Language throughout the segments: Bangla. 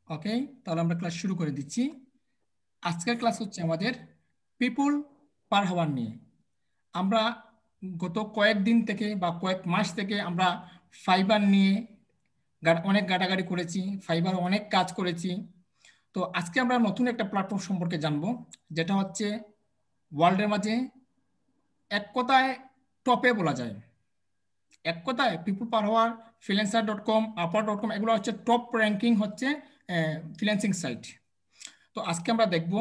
ওকে, তাহলে আমরা ক্লাস শুরু করে দিচ্ছি। আজকের ক্লাস হচ্ছে আমাদের পিপুল পার হাওয়ার নিয়ে। আমরা গত কয়েকদিন থেকে বা কয়েক মাস থেকে আমরা ফাইবার নিয়ে অনেক ঘাটাঘাটি করেছি, ফাইবার অনেক কাজ করেছি। তো আজকে আমরা নতুন একটা প্ল্যাটফর্ম সম্পর্কে জানবো, যেটা হচ্ছে ওয়ার্ল্ডের মাঝে এক কথায় টপে বলা যায়। এক কথায় পিপুল পার হাওয়ার, ফ্রিল্যান্সার.com, আপওয়ার্ক.com এগুলো হচ্ছে টপ র্যাঙ্কিং হচ্ছে ফ্রিল্যান্সিং সাইট। তো আজকে আমরা দেখব,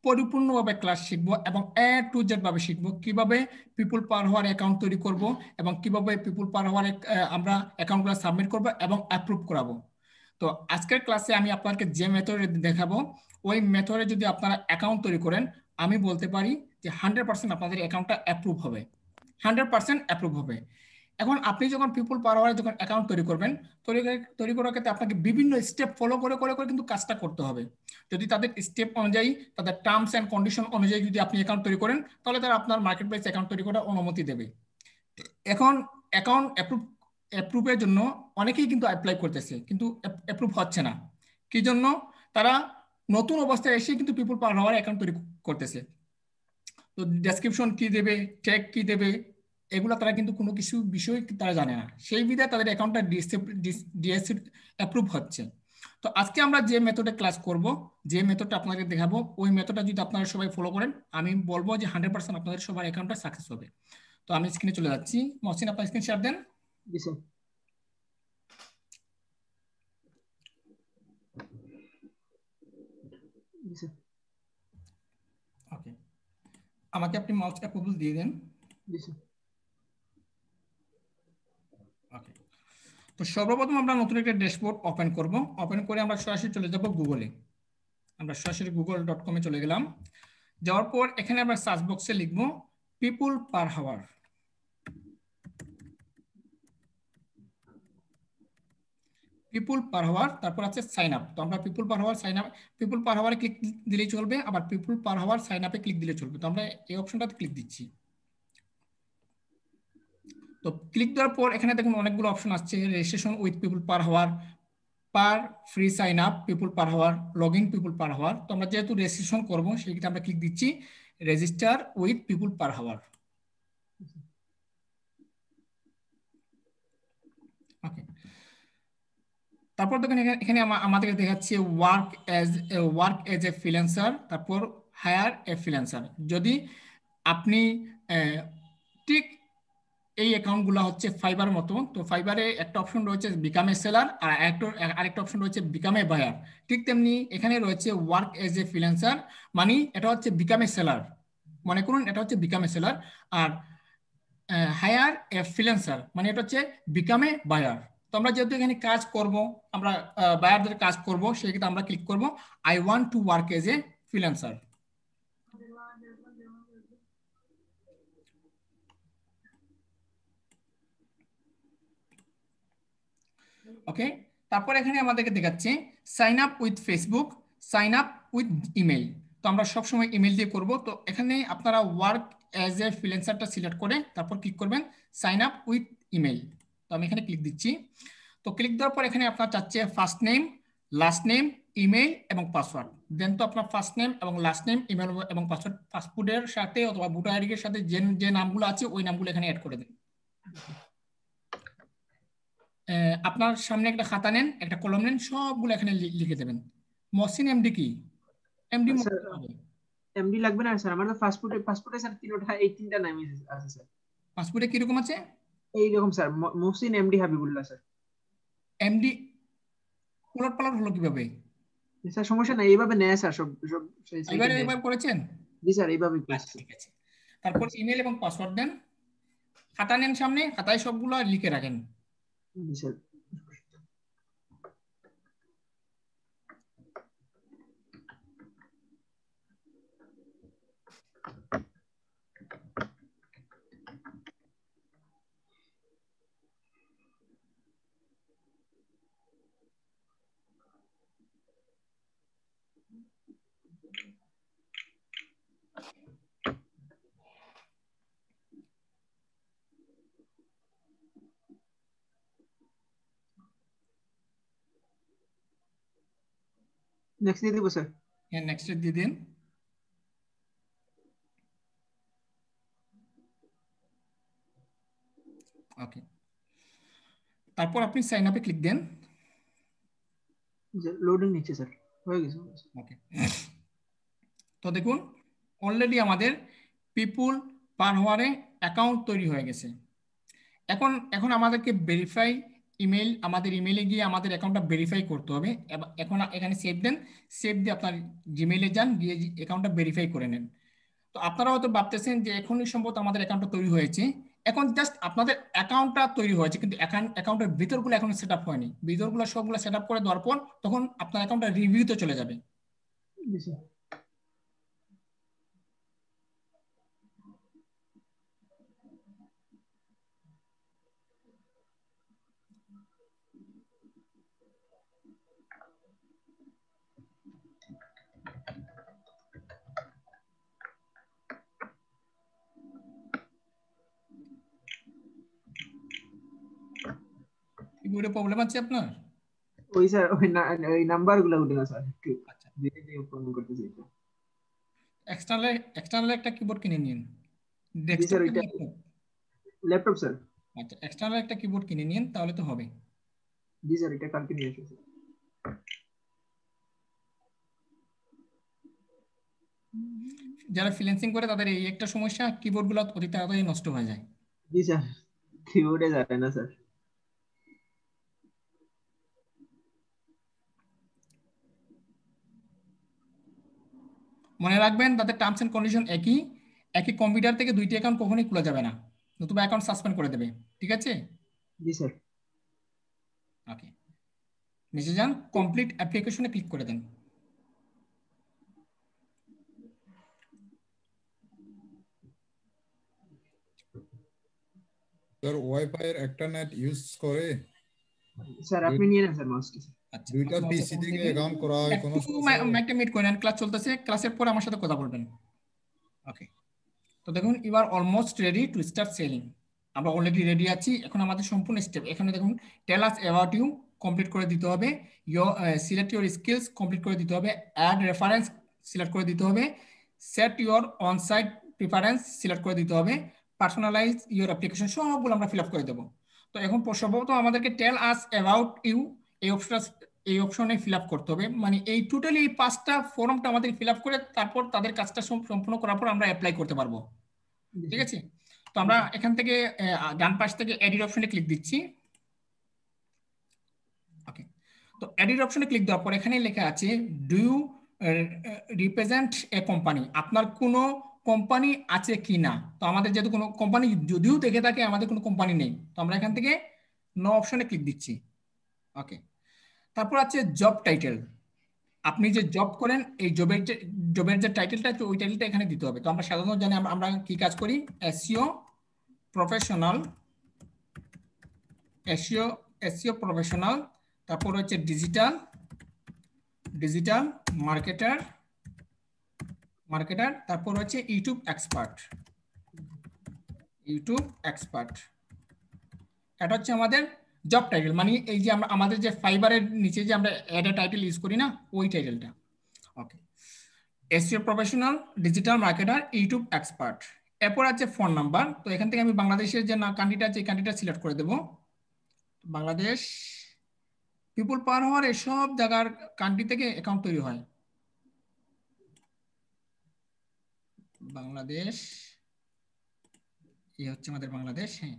পরিপূর্ণভাবে ক্লাস শিখব এবং A to Z ভাবে শিখব কিভাবে পিপুল পার হওয়ার অ্যাকাউন্ট তৈরি করব এবং কিভাবে পিপুল পার হওয়ার আমরা অ্যাকাউন্টগুলো সাবমিট করব এবং অ্যাপ্রুভ করাবো। তো আজকের ক্লাসে আমি আপনাকে যে মেথডে দেখাবো, ওই মেথডে যদি আপনারা অ্যাকাউন্ট তৈরি করেন, আমি বলতে পারি যে 100% আপনাদের অ্যাকাউন্টটা অ্যাপ্রুভ হবে, 100% অ্যাপ্রুভ হবে। এখন আপনি যখন পিপুল পার আওয়ারে যখন অ্যাকাউন্ট তৈরি করবেন, তৈরি করার ক্ষেত্রে আপনাকে বিভিন্ন স্টেপ ফলো করে করে করে কিন্তু কাজটা করতে হবে। যদি তাদের স্টেপ অনুযায়ী, তাদের টার্মস অ্যান্ড কন্ডিশন অনুযায়ী যদি আপনি অ্যাকাউন্ট তৈরি করেন, তাহলে তারা আপনার মার্কেট প্লেস অ্যাকাউন্ট তৈরি করার অনুমতি দেবে। এখন অ্যাকাউন্ট অ্যাপ্রুভের জন্য অনেকেই কিন্তু অ্যাপ্লাই করতেছে, কিন্তু অ্যাপ্রুভ হচ্ছে না। কি জন্য? তারা নতুন অবস্থায় এসে কিন্তু পিপুল পার আওয়ার অ্যাকাউন্ট তৈরি করতেছে। তো ডেসক্রিপশন কি দেবে, ট্যাগ কি দেবে, এগুলো তারা কিন্তু কোনো কিছু বিষয় তারা জানে না, সেই বিধায় তাদের অ্যাকাউন্টটা ডিএসসি অ্যাপ্রুভ হচ্ছে। তো আজকে আমরা যে মেথডে ক্লাস করব, যে মেথডটা আপনাদের দেখাবো, ওই মেথডটা যদি আপনারা সবাই ফলো করেন, আমি বলবো যে 100% আপনাদের সবার অ্যাকাউন্টটা সাকসেস হবে। তো আমি স্ক্রিনে চলে যাচ্ছি। মহসিন, আপনার স্ক্রিন শেয়ার দেন। জি স্যার। জি স্যার। ওকে, আমাকে আপনি মাউস অ্যাপ্রুভাল দিয়ে দেন। জি স্যার। ওকে, তো সর্বপ্রথম আমরা নতুন একটা ড্যাশবোর্ড ওপেন করব। ওপেন করে আমরা সরাসরি চলে যাব গুগলে। আমরা সরাসরি google.com-এ চলে গেলাম। যাওয়ার পর এখানে আমরা সার্চ বক্সে লিখব পিপুল পার হাওয়ার। পিপুল পার হাওয়ার, তারপর আছে সাইন আপ। তো আমরা পিপুল পার হাওয়ার সাইন আপ, পিপুল পার হাওয়ারে ক্লিক দিলেই চলবে, আবার পিপুল পার হাওয়ার সাইন আপে ক্লিক দিলে চলবে। তো আমরা এই অপশনটাতে ক্লিক দিচ্ছি। তো ক্লিক দেওয়ার পর এখানে দেখুন অনেকগুলো অপশন আসছে, রেজিস্ট্রেশন উইথ পিপুল পার হাওয়ার, পার ফ্রি সাইন আপ, পিপুল পার হাওয়ার, লগ ইন পিপুল পার হাওয়ার। তো আমরা যেহেতু রেজিস্ট্রেশন করবো, সেক্ষেত্রে আমরা ক্লিক দিচ্ছি রেজিস্টার উইথ পিপুল পার হাওয়ার। ওকে, তারপর দেখেন এখানে এখানে আমাদেরকে দেখাচ্ছে ওয়ার্ক এজ এ ফ্রিল্যান্সার, তারপর হায়ার এ ফ্রিল্যান্সার। যদি আপনি আহ, ঠিক এই অ্যাকাউন্টগুলো হচ্ছে ফাইবার মতো, তো ফাইবারে একটা অপশন রয়েছে বিকাম এ সেলার, আর আরেকটা অপশন রয়েছে বিকাম এ বায়ার। ঠিক তেমনি এখানে রয়েছে ওয়ার্ক এজ এ ফ্রিল্যান্সার, মানে এটা হচ্ছে বিকাম এ সেলার, মনে করুন এটা হচ্ছে বিকাম এ সেলার। আর হায়ার এ ফ্রিল্যান্সার মানে এটা হচ্ছে বিকাম এ বায়ার। তো আমরা যেহেতু এখানে কাজ করব, আমরা বায়ারদের কাজ করব, সেক্ষেত্রে আমরা ক্লিক করব I want to work as a freelancer. Okay, তারপর এখানে আমাদেরকে দেখাচ্ছে sign up with Facebook, sign up with email. তো আমরা সবসময় ইমেল দিয়ে করব। তো এখানে আপনারা ওয়ার্ক অ্যাজ এ ফ্রিল্যান্সারটা সিলেক্ট করে তারপর ক্লিক করবেন সাইন আপ উইথ ইমেল। তো আমি এখানে ক্লিক দিচ্ছি। তো ক্লিক দেওয়ার পর এখানে আপনার চাচ্ছে first name, last name, email এবং পাসওয়ার্ড। দেন তো আপনার ফার্স্ট নেম এবং লাস্ট নেম, ইমেল এবং পাসওয়ার্ড পাসপোর্টের সাথে অথবা ভোটার আইডির সাথে যে যে নামগুলো আছে ওই নামগুলো এখানে অ্যাড করে দেন। আপনার সামনে একটা খাতা নেন, একটা কলম নেন, সবগুলো এখানে লিখে দেবেন। মহসিন এমডি কি? এমডি স্যার হবে। এমডি লাগবে না স্যার, আমার তো পাসপোর্টে স্যার তিনটা, এই তিনটা নামই আছে স্যার। পাসপোর্টে কিরকম আছে? এইরকম sir, Muhsin MD Habibullah sir. MD উলট পালট হলো কিভাবে? স্যার সমস্যা নাই, এইভাবে নেয় স্যার, সব সব সাইটে এবারে নেয় এবার স্যার। করেছেন? জি স্যার, এইভাবেই আচ্ছা, করছি স্যার। ঠিক আছে। তারপর ইমেল এবং পাসওয়ার্ড দেন। খাতা নেন সামনে, খাতায় সবগুলো লিখে রাখেন। জি স্যার। নেক্সট দিয়ে দিব স্যার। হ্যাঁ নেক্সট দিয়ে দিন। ওকে, তারপর আপনি সাইন আপে ক্লিক দেন। লোডিং নিচ্ছে স্যার, হয়ে গেছে। ওকে, তো দেখুন অলরেডি আমাদের পিপুল পার হওয়ারে অ্যাকাউন্ট তৈরি হয়ে গেছে। এখন এখন আমাদেরকে ভেরিফাই ইমেল, আমাদের ইমেলে গিয়ে আমাদের অ্যাকাউন্টটা ভেরিফাই করতে হবে। এখন এখানে সেভ দেন, সেভ দিয়ে আপনার জিমেইলে যান, গিয়ে অ্যাকাউন্টটা ভেরিফাই করে নেন। তো আপনারা হয়তো ভাবতেছেন যে এখনই সম্ভবত আমাদের অ্যাকাউন্টটা তৈরি হয়েছে। এখন জাস্ট আপনাদের অ্যাকাউন্টটা তৈরি হয়েছে, কিন্তু অ্যাকাউন্টের ভিতরগুলো এখন সেট আপ হয়নি। ভিতরগুলো সবগুলো সেট আপ করে দেওয়ার পর তখন আপনার অ্যাকাউন্টটা রিভিউতে চলে যাবে। জি স্যার। কিবোর্ডে প্রবলেম আছে আপনার? ওই স্যার ওই নাম্বার গুলো উঠে না স্যার, একটু আচ্ছা, ধীরে ধীরে ফোন করতেছি। এক্সটার্নাল এক্সটার্নাল একটা কিবোর্ড কিনে নিন, জি ডেস্কটপ স্যার, না ওইটা ল্যাপটপ? Laptop sir. আচ্ছা, এক্সটার্নাল একটা কিবোর্ড কিনে নিন, তাহলে তো হবে। জি স্যার, এটা কালকে নিয়ে এসেছি। যারা ফ্রিল্যান্সিং করে তাদের এই একটা সমস্যা, কিবোর্ডগুলো অতি তাড়াতাড়ি নষ্ট হয়ে যায়। জি স্যার, কিবোর্ডে যাবে না স্যার। মনে রাখবেন তাদের টার্মস এন্ড কন্ডিশন একই। একই কম্পিউটার থেকে দুইটি অ্যাকাউন্ট কখনোই খোলা যাবে না, নতুবা অ্যাকাউন্ট সাসপেন্ড করে দেবে। ঠিক আছে? জি স্যার। ওকে, নিচে যান, কমপ্লিট অ্যাপ্লিকেশনে ক্লিক করে দেন। স্যার ওয়াইফাই এর একটা নেট ইউজ করে স্যার আপনি নিয়ে নেন স্যার মাউসটা। আচ্ছা, দুইটা আপনি পিসি থেকে অ্যাকাউন্ট করা হয়, কোনো একটু সমস্যা হবে? মাইকটা মিট করে নেন, ক্লাস চলতেছে, ক্লাসের পরে আমার সাথে কথা বলবেন। ওকে, তো দেখুন you are almost ready to start selling. আমরা অলরেডি রেডি আছি। এখন আমাদের সম্পূর্ণ স্টেপ এখানে দেখুন, tell us about you complete করে দিতে হবে, সিলেক্ট ইউর স্কিলস কমপ্লিট করে দিতে হবে, অ্যাড রেফারেন্স সিলেক্ট করে দিতে হবে, set your on site preference select করে দিতে হবে, পার্সোনালাইজ ইউর অ্যাপ্লিকেশন, সবগুলো আমরা ফিল আপ করে দেবো। তো এখন সম্ভবত আমাদেরকে টেল আস অ্যাবাউট ইউ এই অপশনটা, এই অপশনে ফিল আপ করতে হবে। মানে এই টোটালি এই 5টা ফর্মটা আমাদের ফিল আপ করে তারপর তাদের কাজটা সম্পূর্ণ করার পর আমরা অ্যাপ্লাই করতে পারবো। জি ঠিক স্যার। আছে? তো জি আমরা স্যার। এখান থেকে ডান পাশ থেকে এডিট অপশনে ক্লিক দিচ্ছি। ওকে, তো এডিট অপশনে ক্লিক দেওয়ার পর এখানে লেখা আছে do you represent a company, আপনার কোনো কোম্পানি আছে কি না। তো আমাদের যেহেতু কোনো কোম্পানি যদিও দেখে থাকে আমাদের কোনো কোম্পানি নেই, তো আমরা এখান থেকে নো অপশনে ক্লিক দিচ্ছি। ওকে, তারপর আছে জব টাইটেল। আপনি যে জব করেন এই জবের যে টাইটেলটা আছে ওই টাইটেলটা এখানে দিতে হবে। তো আমরা সাধারণত জানি আমরা কি কাজ করি, SEO professional, SEO SEO professional, তারপর হচ্ছে ডিজিটাল ডিজিটাল মার্কেটার মার্কেটার, তারপর হচ্ছে ইউটিউব এক্সপার্ট, ইউটিউব এক্সপার্ট। এটা হচ্ছে আমাদের জব টাইটেল, মানে এই যে আমরা আমাদের যে ফাইবারের নিচে যে আমরা অ্যাড টাইটেল ইউজ করি না, ওই টাইটেলটা। Okay, SEO professional, digital marketer, YouTube expert. এরপর আছে ফোন নাম্বার। তো এখান থেকে আমি বাংলাদেশের যে না কান্ট্রিটা আছে এই কান্ট্রিটা সিলেক্ট করে দেবো, বাংলাদেশ। পিপুল পার হওয়ার এসব জায়গার কান্ট্রি থেকে অ্যাকাউন্ট তৈরি হয়। বাংলাদেশ, এই হচ্ছে আমাদের বাংলাদেশ। হ্যাঁ,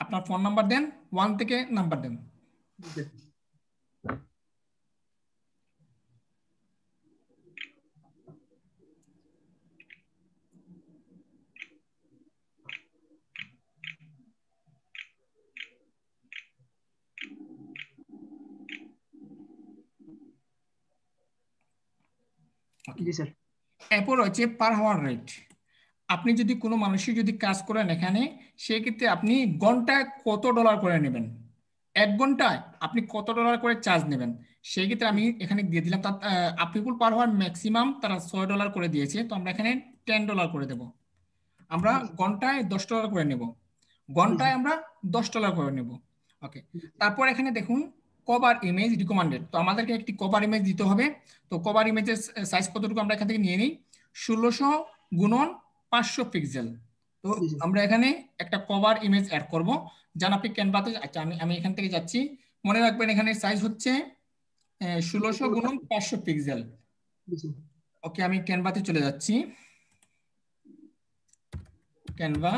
আপনার ফোন নাম্বার দেন, 1 থেকে নাম্বার দেন। জি স্যার। ওকে, জি স্যার। এরপর হচ্ছে পার হাওয়ার রেট। আপনি যদি কোনো মানুষের যদি কাজ করেন এখানে, সেক্ষেত্রে আপনি ঘন্টায় কত ডলার করে নেবেন, 1 ঘন্টায় আপনি কত ডলার করে চার্জ নেবেন, সেই ক্ষেত্রে আমি এখানে দিয়ে দিলাম। তার পিপুল পার হাওয়ার ম্যাক্সিমাম তারা $6 করে দিয়েছে, তো আমরা এখানে $10 করে দেব। আমরা জি স্যার। ঘন্টায় $10 করে নেব, জি ঘন্টায় স্যার। আমরা $10 করে নেব। ওকে, জি স্যার। তারপর এখানে দেখুন কভার ইমেজ রিকমেন্ডেড, তো আমাদেরকে একটি কভার ইমেজ দিতে হবে। তো কভার ইমেজের সাইজ কতটুকু আমরা এখান থেকে নিয়ে নিই, 1600 গুণন 500 পিক্সেল। তো জি স্যার। আমরা এখানে একটা কভার ইমেজ অ্যাড করব। যান আপনি ক্যানভাতে, আচ্ছা আমি আমি এখান থেকে যাচ্ছি। মনে রাখবেন এখানে সাইজ হচ্ছে 1600 গুণন 500 পিক্সেল। জি স্যার। ওকে, আমি ক্যানভাতে চলে যাচ্ছি। ক্যানভা,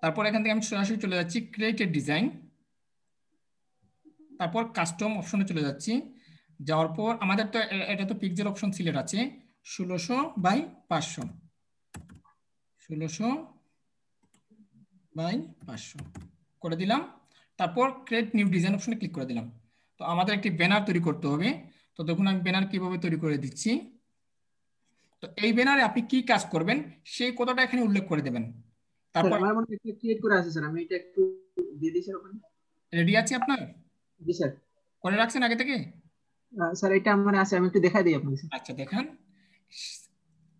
তারপর এখান থেকে আমি সরাসরি চলে যাচ্ছি ক্রিয়েটেড ডিজাইন, তারপর কাস্টম অপশনে চলে যাচ্ছি। যাওয়ার পর আমাদের তো এটা তো পিক্সেল অপশন সিলেক্ট আছে, 1600/500, 1600/500 করে দিলাম। তারপর ক্রিয়েট নিউ ডিজাইন অপশনে ক্লিক করে দিলাম। তো আমাদের একটি ব্যানার তৈরি করতে হবে। তো দেখুন আমি ব্যানার কিভাবে তৈরি করে দিচ্ছি। তো এই ব্যানারে আপনি কি কাজ করবেন সেই কথাটা এখানে উল্লেখ করে দেবেন। স্যার তারপর আমার মনে হয় ক্রিয়েট করে আছে স্যার, আমি এটা একটু দিয়ে দিই স্যার ওখানে। রেডি আছে আপনার, জি স্যার। করে রাখছেন আগে থেকে? স্যার এটা আমার আছে, আমি একটু দেখাই দিই আপনাকে স্যার। আচ্ছা দেখান,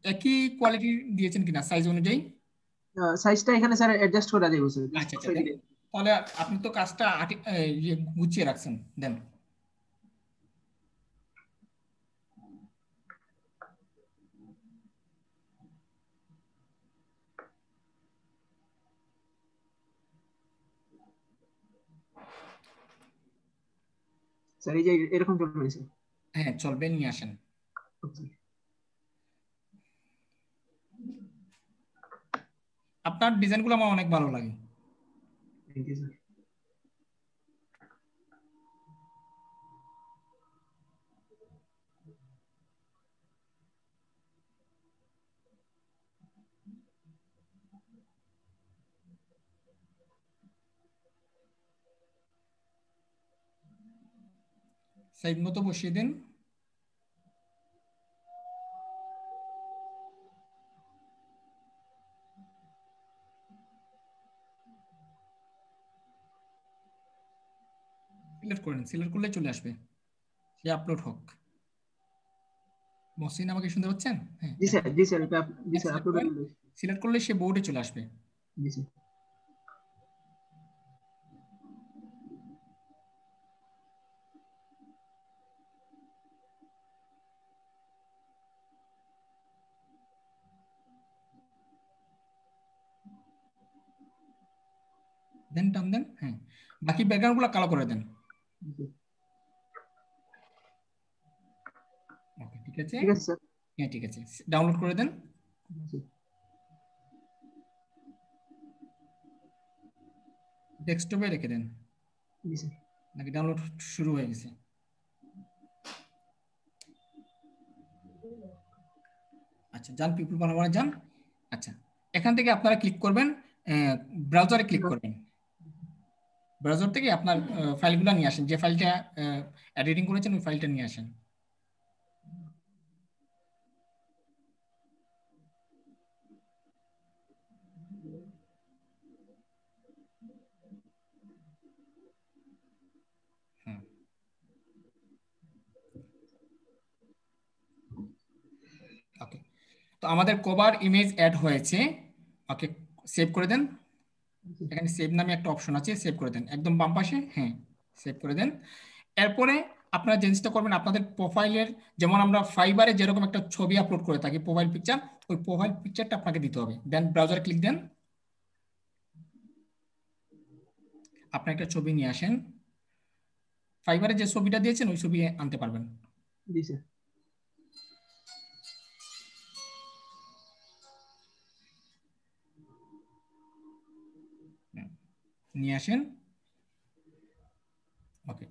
একই কোয়ালিটি দিয়েছেন কিনা সাইজ অনুযায়ী। সাইজটা এখানে স্যার অ্যাডজাস্ট করা যাবে স্যার, জাস্ট আচ্ছা আচ্ছা বসাই দেন, দিলে। তাহলে আপনি তো কাজটা গুছিয়ে রাখছেন, দেন। স্যার এই যে এরকম চলবে স্যার। হ্যাঁ চলবে, নিয়ে আসেন। ওকে আপনার ডিজাইনগুলো আমার অনেক ভালো লাগে। Thank you sir. সাইজ মতো বসিয়ে দেন। সিলেক্ট করে নিন, সিলেক্ট করলে চলে আসবে, সে আপলোড হোক। মসৃণ আমাকে শুনতে পাচ্ছেন? হ্যাঁ, জি স্যার, জি স্যার, এটা জি স্যার সিলেক্ট আপলোড করেন, করলে। সিলেক্ট করলে সে বোর্ডে চলে আসবে। জি স্যার। দেন, টান দেন, হ্যাঁ। বাকি ব্যাকগ্রাউন্ডগুলো কালো করে দেন। জি, ওকে, ঠিক আছে। ঠিক আছে স্যার। হ্যাঁ ঠিক আছে, ডাউনলোড করে দেন। জি, ডেস্কটপে রেখে দেন, জি স্যার। নাকি ডাউনলোড শুরু হয়ে গেছে? আচ্ছা যান, পিপল বানাবানে যান। আচ্ছা, এখান থেকে আপনারা ক্লিক করবেন, ব্রাউজারে ক্লিক করবেন। ব্রাউজার থেকে আপনার ফাইলগুলো নিয়ে আসেন, যে ফাইলটা এডিটিং করেছেন ওই ফাইলটা নিয়ে আসেন। হুম, ওকে। তো আমাদের কভার ইমেজ অ্যাড হয়েছে। ওকে, সেভ করে দেন। এখানে সেভ নামে একটা অপশন আছে, সেভ করে দেন একদম বাম পাশে, হ্যাঁ সেভ করে দেন। এরপরে আপনারা জিনিসটা করবেন, আপনাদের প্রোফাইলের, যেমন আমরা ফাইবারে যেরকম একটা ছবি আপলোড করে থাকি প্রোফাইল পিকচার, ওই প্রোফাইল পিকচারটা আপনাকে দিতে হবে। দেন ব্রাউজারে ক্লিক দেন, আপনি একটা ছবি নিয়ে আসেন। ফাইবারে যে ছবিটা দিয়েছেন ওই ছবি আনতে পারবেন। জি স্যার। হুম, নিয়ে আসেন। ওকে,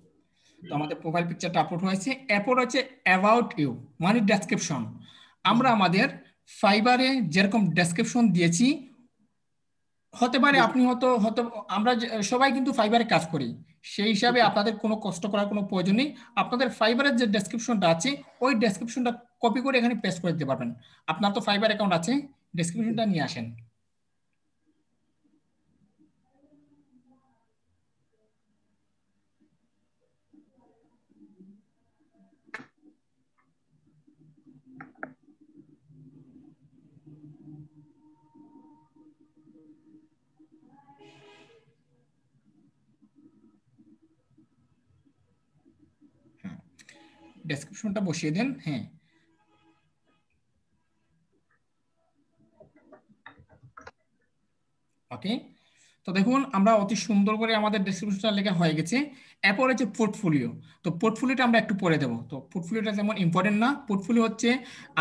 তো আমাদের প্রোফাইল পিকচারটা আপলোড হয়েছে। এরপর হচ্ছে অ্যাবাউট ইউ, মানে ডেসক্রিপশন। জি আমরা স্যার। আমাদের ফাইবারে যেরকম ডেসক্রিপশন দিয়েছি, হতে পারে জি আপনি হয়তো হয়তো আমরা সবাই কিন্তু ফাইবারে কাজ করি, সেই হিসাবে স্যার। আপনাদের কোনো কষ্ট করার কোনো প্রয়োজন নেই। আপনাদের ফাইবারের যে ডেসক্রিপশনটা আছে ওই ডেসক্রিপশনটা কপি করে এখানে পেস্ট করে দিতে পারবেন। আপনার তো ফাইবার অ্যাকাউন্ট আছে, ডেসক্রিপশনটা নিয়ে আসেন। ডেসক্রিপশনটা বসিয়ে দেন। হ্যাঁ, ওকে। তো দেখুন আমরা অতি সুন্দর করে আমাদের ডেসক্রিপশনটা লেখা হয়ে গেছে। এরপরে যে পোর্টফোলিও, তো পোর্টফোলিওটা আমরা একটু পরে দেবো। তো পোর্টফোলিওটা যেমন ইম্পর্টেন্ট না, পোর্টফোলিও হচ্ছে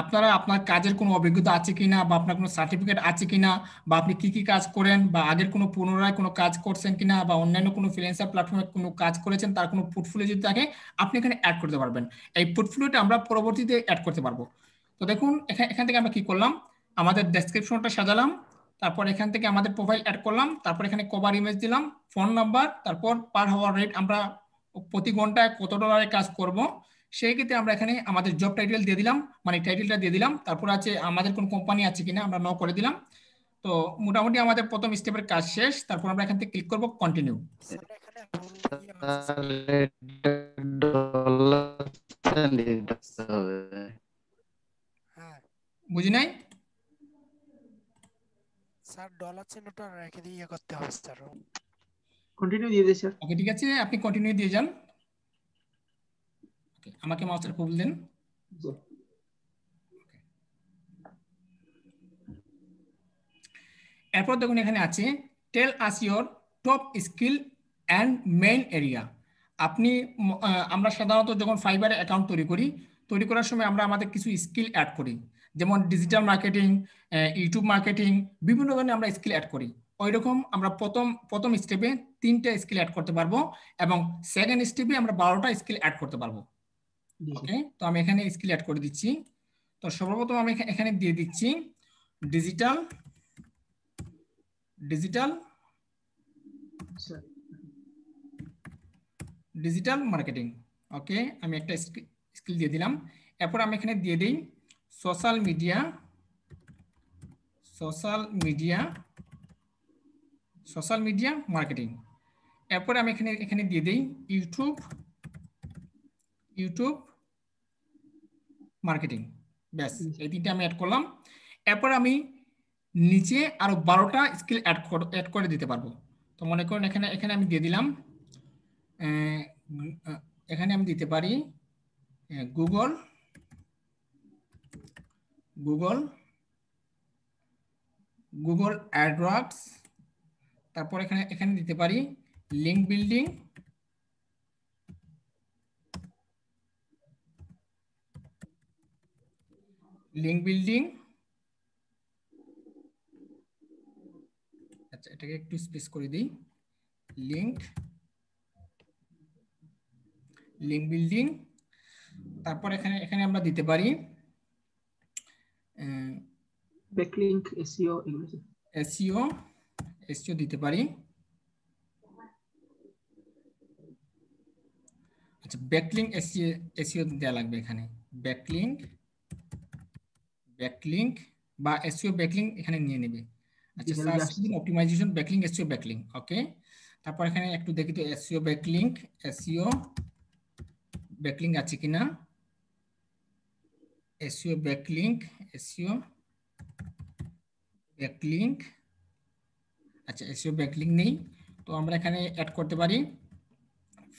আপনারা আপনার কাজের কোনো অভিজ্ঞতা আছে কিনা, বা আপনার কোনো সার্টিফিকেট আছে কিনা, বা আপনি কি কি কাজ করেন, বা আগের কোনো পুনরায় কোনো কাজ করছেন কিনা, বা অন্যান্য কোনো ফ্রিল্যান্সার প্ল্যাটফর্মে কোনো কাজ করেছেন তার কোনো পোর্টফোলিও যদি থাকে আপনি এখানে অ্যাড করতে পারবেন। এই পোর্টফোলিওটা আমরা পরবর্তীতে অ্যাড করতে পারবো। তো দেখুন এখান থেকে আমরা কি করলাম, আমাদের ডেসক্রিপশনটা সাজালাম, তারপর এখান থেকে আমাদের প্রোফাইল অ্যাড করলাম, তারপর এখানে কভার ইমেজ দিলাম, ফোন নাম্বার, তারপর পার হাওয়ার রেট, আমরা প্রতি ঘন্টায় কত ডলারের কাজ করব সেই ক্ষেত্রে আমরা এখানে আমাদের জব টাইটেল দিয়ে দিলাম, মানে টাইটেলটা দিয়ে দিলাম, তারপর আছে আমাদের কোন কোম্পানি আছে কিনা আমরা ন করে দিলাম। তো মোটামুটি আমাদের প্রথম স্টেপের কাজ শেষ। তারপর আমরা এখান থেকে ক্লিক করব কন্টিনিউ। স্যার এখানে ভুল ইয়ে হচ্ছে স্যার। হ্যাঁ বুঝি নাই স্যার, ডলার চিহ্নটা রেখে দিয়ে ইয়ে করতে হবে স্যার। কন্টিনিউ দিয়ে দিই স্যার। ওকে, ঠিক আছে, আপনি কন্টিনিউ দিয়ে যান। Okay, আমাকে মাউসের উপর দেন। জি। এরপর দেখুন এখানে আছে tell us your top skill and main area. আপনি আমরা সাধারণত যখন ফাইবারে অ্যাকাউন্ট তৈরি করার সময় আমরা আমাদের কিছু স্কিল অ্যাড করি, যেমন ডিজিটাল মার্কেটিং, ইউটিউব মার্কেটিং, বিভিন্ন ধরনের আমরা স্কিল অ্যাড করি। ওই রকম আমরা প্রথম স্টেপে 3টা স্কিল অ্যাড করতে পারবো, এবং সেকেন্ড স্টেপে আমরা 12টা স্কিল অ্যাড করতে পারবো। ওকে, তো আমি এখানে স্কিল অ্যাড করে দিচ্ছি। তো সর্বপ্রথম আমি এখানে দিয়ে দিচ্ছি ডিজিটাল মার্কেটিং। ওকে, আমি একটা স্কিল দিয়ে দিলাম। এরপর আমি এখানে দিয়ে দিই সোশ্যাল মিডিয়া মার্কেটিং। এরপর আমি এখানে দিয়ে দিই ইউটিউব মার্কেটিং। ব্যাস, এই 3টা আমি অ্যাড করলাম। এরপর আমি নিচে আরো 12টা স্কিল অ্যাড করে দিতে পারবো। তো মনে করুন এখানে আমি দিয়ে দিলাম, এখানে আমি দিতে পারি গুগল অ্যাডওয়ার্ডস, তারপর এখানে দিতে পারি লিঙ্ক বিল্ডিং, আচ্ছা এটাকে একটু স্পেস করে দিই, লিঙ্ক বিল্ডিং। তারপর এখানে আমরা দিতে পারি ব্যাকলিংক, এসইও, এগুলো এসইও দিতে পারি। আচ্ছা, ব্যাকলিংক এসইও দেওয়া লাগবে এখানে, ব্যাকলিংক বা এসইও ব্যাকলিংক এখানে নিয়ে নেবে। আচ্ছা, search engine optimisation backlink, SEO backlink. Okay, তারপর এখানে একটু দেখি তো এসইও ব্যাকলিংক আছে কিনা। এসইও ব্যাকলিংক, আচ্ছা এসইও ব্যাকলিংক নেই। তো আমরা এখানে অ্যাড করতে পারি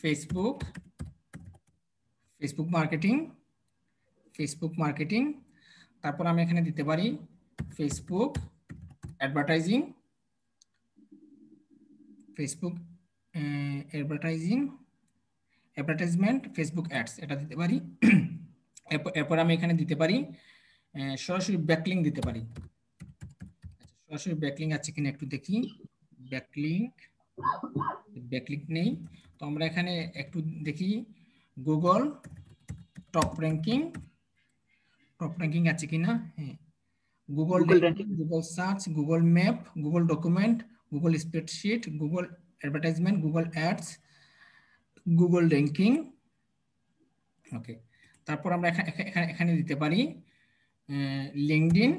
ফেসবুক মার্কেটিং। তারপর আমি এখানে দিতে পারি ফেসবুক অ্যাডভার্টাইজমেন্ট, ফেসবুক অ্যাডস, এটা দিতে পারি। এরপর আমি এখানে দিতে পারি সরাসরি ব্যাকলিংক দিতে পারি। সরাসরি ব্যাকলিংক আছে কিনা একটু দেখি, ব্যাকলিংক নেই। তো আমরা এখানে একটু দেখি গুগল টপ র্যাঙ্কিং আছে কিনা। হ্যাঁ, Google search, Google map, Google document, Google spreadsheet, Google advertisement, Google ads, Google ranking. Okay, তারপর আমরা এখানে দিতে পারি লিঙ্কডইন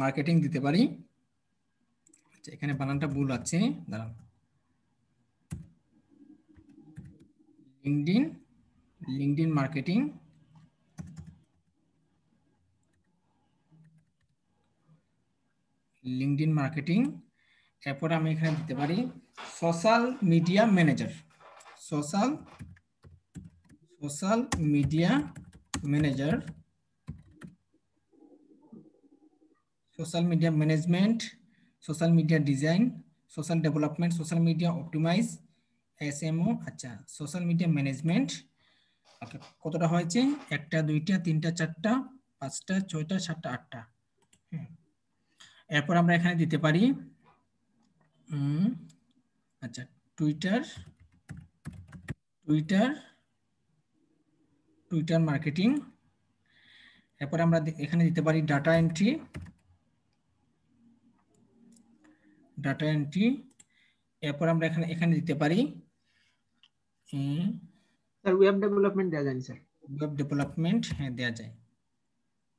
মার্কেটিং দিতে পারি। আচ্ছা, এখানে বানানটা ভুল আছে, দাঁড়ান, লিঙ্কডইন মার্কেটিং। এরপর আমি এখানে দিতে পারি social media manager. Social media manager, social media management, social media design, social development, social media optimize, SMO. আচ্ছা, সোশ্যাল মিডিয়া ম্যানেজমেন্ট। ওকে, কতটা হয়েছে? 1টা 2টা 3টা 4টা 5টা 6টা 7টা 8টা। এরপর আমরা এখানে দিতে পারি আচ্ছা টুইটার, টুইটার মার্কেটিং। এরপর আমরা এখানে দিতে পারি ডাটা এন্ট্রি, এরপর আমরা এখানে দিতে পারি স্যার ওয়েব ডেভেলপমেন্ট দেওয়া যায় স্যার। ওয়েব ডেভেলপমেন্ট, হ্যাঁ দেওয়া যায়,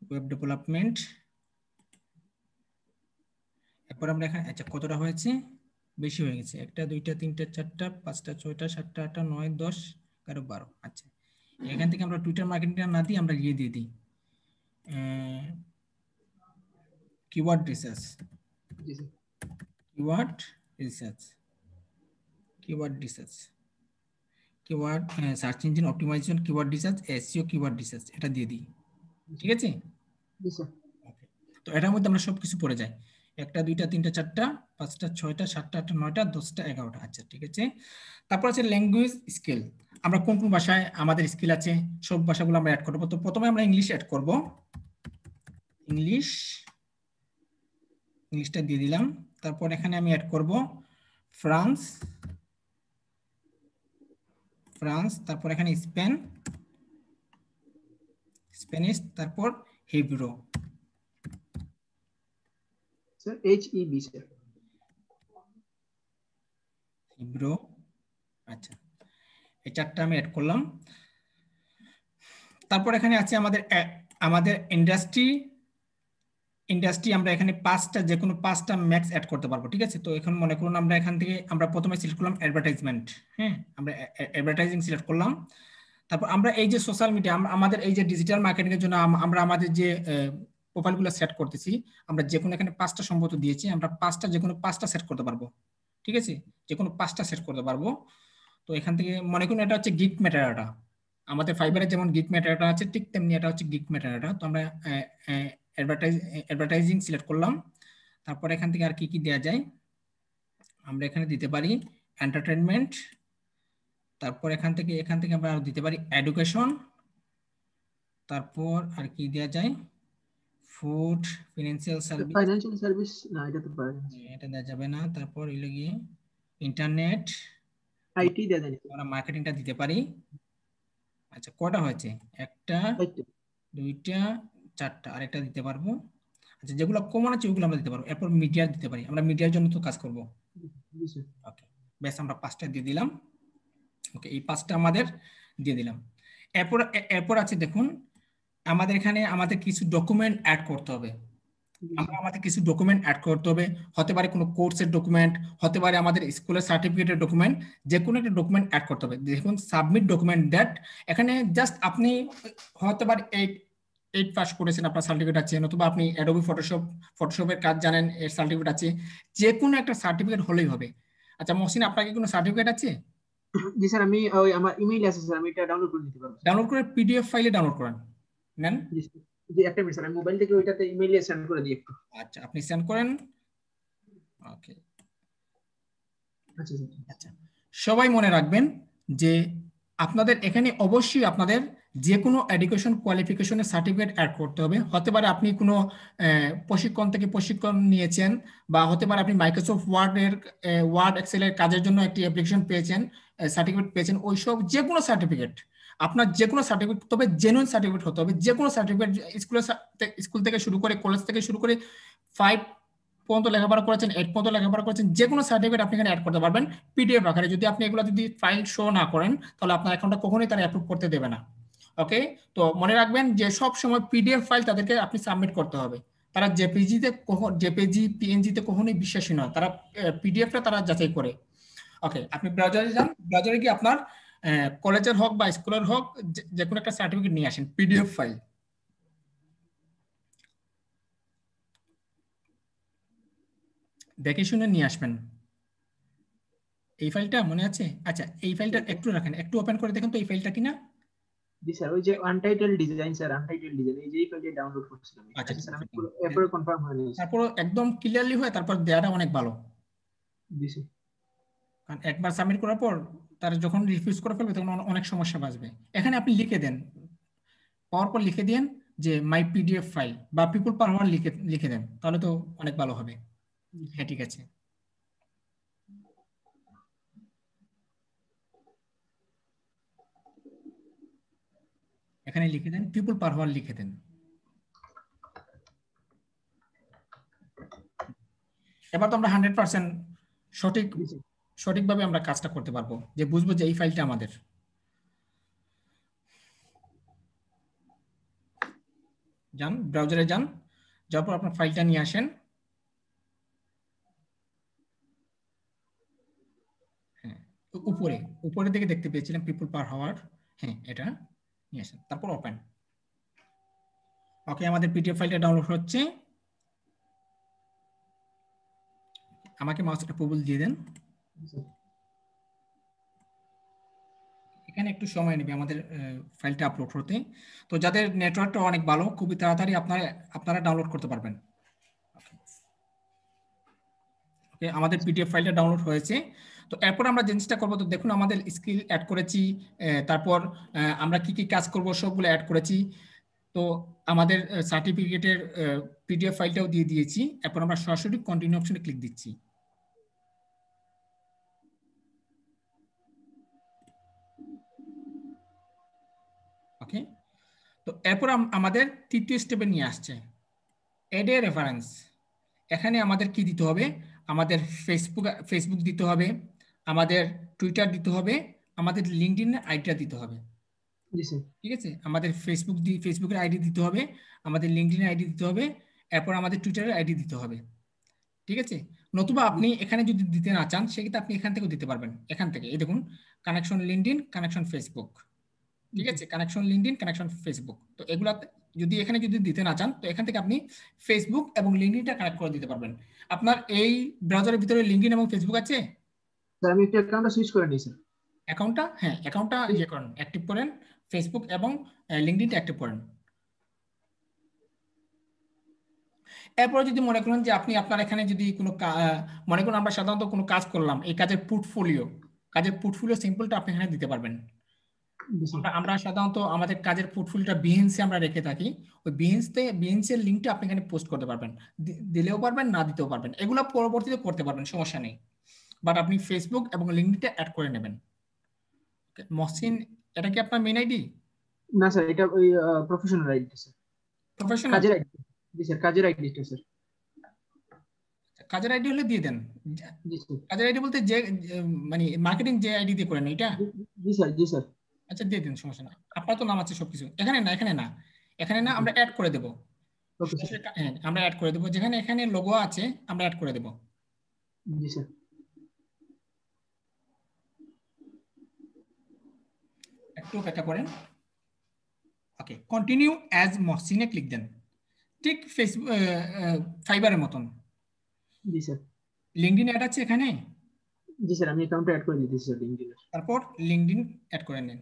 ওয়েব ডেভেলপমেন্ট। এরপর আমরা এখানে আচ্ছা কতটা হয়েছে? বেশি হয়ে গেছে, 1টা 2টা 3টা 4টা 5টা 6টা 7টা 8টা 9 10 11 12। আচ্ছা, এখান থেকে আমরা টুইটার মার্কেটিংটা না দিই, আমরা দিয়ে দিই কিওয়ার্ড রিসার্চ, জি sir. Keyword research, keyword search engine optimisation, keyword research, SEO keyword research, এটা দিয়ে দিই। ঠিক আছে? জি স্যার। তো এটার মধ্যে আমরা সবকিছু পড়ে যাই, 1টা 2টা 3টা 4টা 5টা 6টা 7টা 8টা 9টা 10টা 11টা। আচ্ছা ঠিক আছে। তারপর আছে ল্যাঙ্গুয়েজ স্কিল। আমরা কোন কোন ভাষায় আমাদের স্কিল আছে সব ভাষাগুলো আমরা অ্যাড করব। তো প্রথমে আমরা ইংলিশ অ্যাড করব, ইংলিশটা দিয়ে দিলাম। তারপর এখানে আমি অ্যাড করব ফ্রান্স, তারপর এখানে স্প্যানিশ, তারপর Hebrew. Sir HEB sir. Hebrew. আচ্ছা, এই 4টা আমি অ্যাড করলাম। তারপর এখানে আছে আমাদের ইন্ডাস্ট্রি, আমরা এখানে 5টা, যে কোনো 5টা ম্যাক্স অ্যাড করতে পারবো। ঠিক আছে? তো এখন মনে করুন আমরা এখান থেকে আমরা প্রথমে সিলেক্ট করলাম অ্যাডভার্টাইজমেন্ট, হ্যাঁ আমরা অ্যাডভার্টাইজিং সিলেক্ট করলাম। তারপর আমরা এই যে সোশ্যাল মিডিয়া, আমাদের এই যে ডিজিটাল মার্কেটিং এর জন্য আমরা আমাদের যে প্রোফাইলগুলো সেট করতেছি, আমরা যে কোনো এখানে 5টা সম্ভবত দিয়েছি, আমরা যে কোনো 5টা সেট করতে পারবো। ঠিক আছে? যে কোনো 5টা সেট করতে পারবো। তো এখান থেকে মনে করুন এটা হচ্ছে গিগ ম্যাটেরিয়ালটা, আমাদের ফাইবারে যেমন গিগ ম্যাটেরিয়ালটা আছে ঠিক তেমনি এটা হচ্ছে গিগ ম্যাটেরিয়ালটা। তো আমরা অ্যাডভার্টাইজিং সিলেক্ট করলাম। তারপর এখান থেকে আর কি কি দেওয়া যায়, আমরা এখানে দিতে পারি এন্টারটেইনমেন্ট। তারপর এখান থেকে আমরা আর দিতে পারি এডুকেশন। তারপর আর কি দেওয়া যায়, food, financial service, financial service না, এটা তো পারে না। এটা দেওয়া যাবে না। তারপর এগুলো গিয়ে ইন্টারনেট, আইটি দেওয়া যায়। আমরা মার্কেটিংটা দিতে পারি। আচ্ছা কটা হয়েছে? 1টা 2টা 4টা, আরেকটা দিতে পারবো। আচ্ছা যেগুলো কমন আছে ওগুলো আমরা দিতে পারবো। এরপর মিডিয়া দিতে পারি, আমরা মিডিয়ার জন্য তো কাজ করব। ওকে, বেশ আমরা 5টা দিয়ে দিলাম। ওকে, এই 5টা আমাদের দিয়ে দিলাম। এরপর আছে দেখুন, আমাদের এখানে আমাদের কিছু ডকুমেন্ট অ্যাড করতে হবে। আমাদের কিছু ডকুমেন্ট অ্যাড করতে হবে, হতে পারে কোনো কোর্সের ডকুমেন্ট, হতে পারে আমাদের স্কুলের সার্টিফিকেটের ডকুমেন্ট, যে কোনো একটা ডকুমেন্ট অ্যাড করতে হবে। দেখুন সাবমিট ডকুমেন্ট দ্যাট, এখানে জাস্ট আপনি হতে পারে 8 পাস করেছেন, আপনার সার্টিফিকেট আছে, নতুবা আপনি অ্যাডোবি ফটোশপের কাজ জানেন, এর সার্টিফিকেট আছে, যে কোনো একটা সার্টিফিকেট হলেই হবে। আচ্ছা মহসিন, আপনার কি কোনো সার্টিফিকেট আছে? জি স্যার, আমি ওই আমার ইমেইল আছে স্যার, আমি এটা ডাউনলোড করে নিতে পারবো। ডাউনলোড করে পিডিএফ ফাইলে ডাউনলোড করেন নেন। জি একটা মিনিট স্যার, আমি মোবাইল থেকে ওইটাতে ইমেইলে সেন্ড করে দিই একটু। আচ্ছা আপনি সেন্ড করেন। ওকে, আচ্ছা স্যার। আচ্ছা সবাই মনে রাখবেন যে আপনাদের এখানে অবশ্যই আপনাদের যে কোনো এডুকেশন কোয়ালিফিকেশনের সার্টিফিকেট অ্যাড করতে হবে। হতে পারে আপনি কোনো প্রশিক্ষণ থেকে প্রশিক্ষণ নিয়েছেন, বা হতে পারে আপনি মাইক্রোসফট ওয়ার্ড এক্সেলের কাজের জন্য একটি অ্যাপ্লিকেশন পেয়েছেন, সার্টিফিকেট পেয়েছেন, ওইসব যে কোনো সার্টিফিকেট, আপনার যে কোনো সার্টিফিকেট, তবে জেনুইন সার্টিফিকেট হতে হবে। যে কোনো সার্টিফিকেট, স্কুল থেকে শুরু করে কলেজ থেকে শুরু করে 5 পর্যন্ত লেখাপড়া করেছেন, 8 পর্যন্ত লেখাপড়া করেছেন, যে কোনো সার্টিফিকেট আপনি এখানে অ্যাড করতে পারবেন পিডিএফ আকারে। যদি আপনি এগুলো যদি ফাইল শো না করেন তাহলে আপনার অ্যাকাউন্টটা কখনোই তারা অ্যাপ্রুভ করতে দেবে না। ওকে, তো মনে রাখবেন যে সব সময় পিডিএফ ফাইল তাদেরকে আপনি সাবমিট করতে হবে। তারা জেপিজি পিএনজিতে কখনোই বিশ্বাসী নয়, তারা পিডিএফটা তারা যাচাই করে। ওকে, আপনি ব্রাউজারে যান, ব্রাউজারে গিয়ে আপনার কলেজের হোক বা স্কুলের হোক যে কোনো একটা সার্টিফিকেট নিয়ে আসেন, পিডিএফ ফাইল। দেখে শুনে নিয়ে আসবেন। এই ফাইলটা মনে আছে? আচ্ছা এই ফাইলটা একটু রাখেন, একটু ওপেন করে দেখেন তো এই ফাইলটা কিনা। জি স্যার, ওই যে untitled design sir, untitled design এই যে এই ফাইলটা ডাউনলোড করছিলাম। আচ্ছা, আচ্ছা ঠিক স্যার, আমি আছে। এরপরে কনফার্ম হয়ে নিয়েছি। তারপর একদম ক্লিয়ারলি হয় তারপর দেওয়াটা অনেক ভালো, জি স্যার। কারণ একবার সাবমিট করার পর তার যখন রিফিউজ করে ফেলবে তখন অনেক সমস্যা বাঁচবে। এখানে আপনি লিখে দেন, পাওয়ার পর লিখে দেন যে মাই পিডিএফ ফাইল বা পিপল পার আওয়ার লিখে লিখে দেন, তাহলে তো অনেক ভালো হবে। হ্যাঁ, ঠিক আছে। এখানে লিখে দেন পিপল পার আওয়ার লিখে দেন। এবার তো আমরা 100% জি স্যার। সঠিকভাবে আমরা কাজটা করতে পারবো, যে বুঝবো যে এই ফাইলটা আমাদের। যান ব্রাউজারে যান, যাওয়ার পর আপনার ফাইলটা নিয়ে আসেন। হ্যাঁ, উপরে উপরের দিকে দেখতে পেয়েছিলাম পিপল পার আওয়ার। হ্যাঁ, এটা নিয়ে আসেন, তারপর ওপেন। ওকে, আমাদের পিডিএফ ফাইলটা ডাউনলোড হচ্ছে। আমাকে মাউসটা প্রবল দিয়ে দেন। জি স্যার। এখানে একটু সময় নেবে আমাদের ফাইলটা আপলোড হতে। তো যাদের নেটওয়ার্কটা অনেক ভালো, খুবই তাড়াতাড়ি আপনারা ডাউনলোড করতে পারবেন। ওকে, আমাদের পিডিএফ ফাইলটা ডাউনলোড হয়েছে। তো এরপর আমরা জিনিসটা করবো, তো দেখুন আমাদের স্কিল অ্যাড করেছি, তারপর আমরা কি কি কাজ করব সবগুলো অ্যাড করেছি। তো আমাদের সার্টিফিকেটের পিডিএফ ফাইলটাও দিয়ে দিয়েছি। এরপর আমরা সরাসরি কন্টিনিউ অপশনে ক্লিক দিচ্ছি। ওকে, তো এরপর আমাদের তৃতীয় স্টেপে নিয়ে আসছে এড এ রেফারেন্স। এখানে আমাদের কি দিতে হবে? আমাদের ফেসবুক দিতে হবে, আমাদের টুইটার দিতে হবে, আমাদের লিঙ্কডইন আইডিটা দিতে হবে। জি স্যার। ঠিক আছে, আমাদের ফেসবুকের আইডি দিতে হবে, আমাদের লিঙ্কডইন আইডি দিতে হবে, এরপর আমাদের টুইটারের আইডি দিতে হবে। ঠিক আছে, নতুবা আপনি এখানে যদি দিতে না চান সেক্ষেত্রে আপনি এখান থেকেও দিতে পারবেন। এখান থেকে এই দেখুন, কানেকশন লিঙ্কডইন, কানেকশন ফেসবুক। ঠিক আছে, কানেকশন লিঙ্কডইন, কানেকশন ফেসবুক। তো এগুলা যদি দিতে না চান, তো এখান থেকে আপনি ফেসবুক এবং লিঙ্কডইনটা কানেক্ট করে দিতে পারবেন। আপনার এই ব্রাউজারের ভিতরে লিঙ্কডইন এবং ফেসবুক আছে? স্যার আমি একটা অ্যাকাউন্টটা সুইচ করে নিয়েছি। অ্যাকাউন্টটা ইয়ে করেন, অ্যাক্টিভ করেন, ফেসবুক এবং লিঙ্কডইনটা অ্যাক্টিভ করেন। এরপরে যদি মনে করেন যে আপনি আপনার এখানে যদি কোনো মনে করুন আমরা সাধারণত কোনো কাজ করলাম, এই কাজের পোর্টফোলিও সিম্পলটা আপনি এখানে দিতে পারবেন। জি স্যার। আমরা সাধারণত আমাদের কাজের পোর্টফোলিওটা বিহেন্সে আমরা রেখে থাকি। ওই বিহেন্সের লিঙ্কটা আপনি এখানে পোস্ট করতে পারবেন, দিলেও পারবেন, না দিতেও পারবেন। এগুলো পরবর্তীতে করতে পারবেন, সমস্যা নেই। বাট আপনি ফেসবুক এবং লিঙ্কডইনটা অ্যাড করে নেবেন। মহসিন, এটা কি আপনার মেইন আইডি? না স্যার, এটা ওই প্রফেশনাল আইডি স্যার। প্রফেশনাল কাজের আইডি। জি স্যার, কাজের আইডিটা স্যার। কাজের আইডি হলে দিয়ে দেন। জি স্যার। কাজের আইডি বলতে মানে মার্কেটিং যে আইডি দিয়ে করেন এটা? জি স্যার। জি স্যার। আচ্ছা, দিয়ে দিন, সমস্যা না। আপনার তো নাম আছে সবকিছু। এখানে না আমরা অ্যাড করে দেবো। Okay sir. হ্যাঁ, আমরা অ্যাড করে দেবো, যেখানে এখানে লোগো আছে আমরা অ্যাড করে দেবো। জি স্যার। একটু অপেক্ষা করেন। ওকে, কন্টিনিউ অ্যাজ মহসিনে ক্লিক দেন, ঠিক ফেসবুক ফাইবারের মতন। জি স্যার। লিঙ্কডইন অ্যাড আছে এখানে, জি স্যার, আমি অ্যাকাউন্টটা অ্যাড করে দিতেছি স্যার লিঙ্কডইনে। তারপর লিঙ্কডইন অ্যাড করে নেন।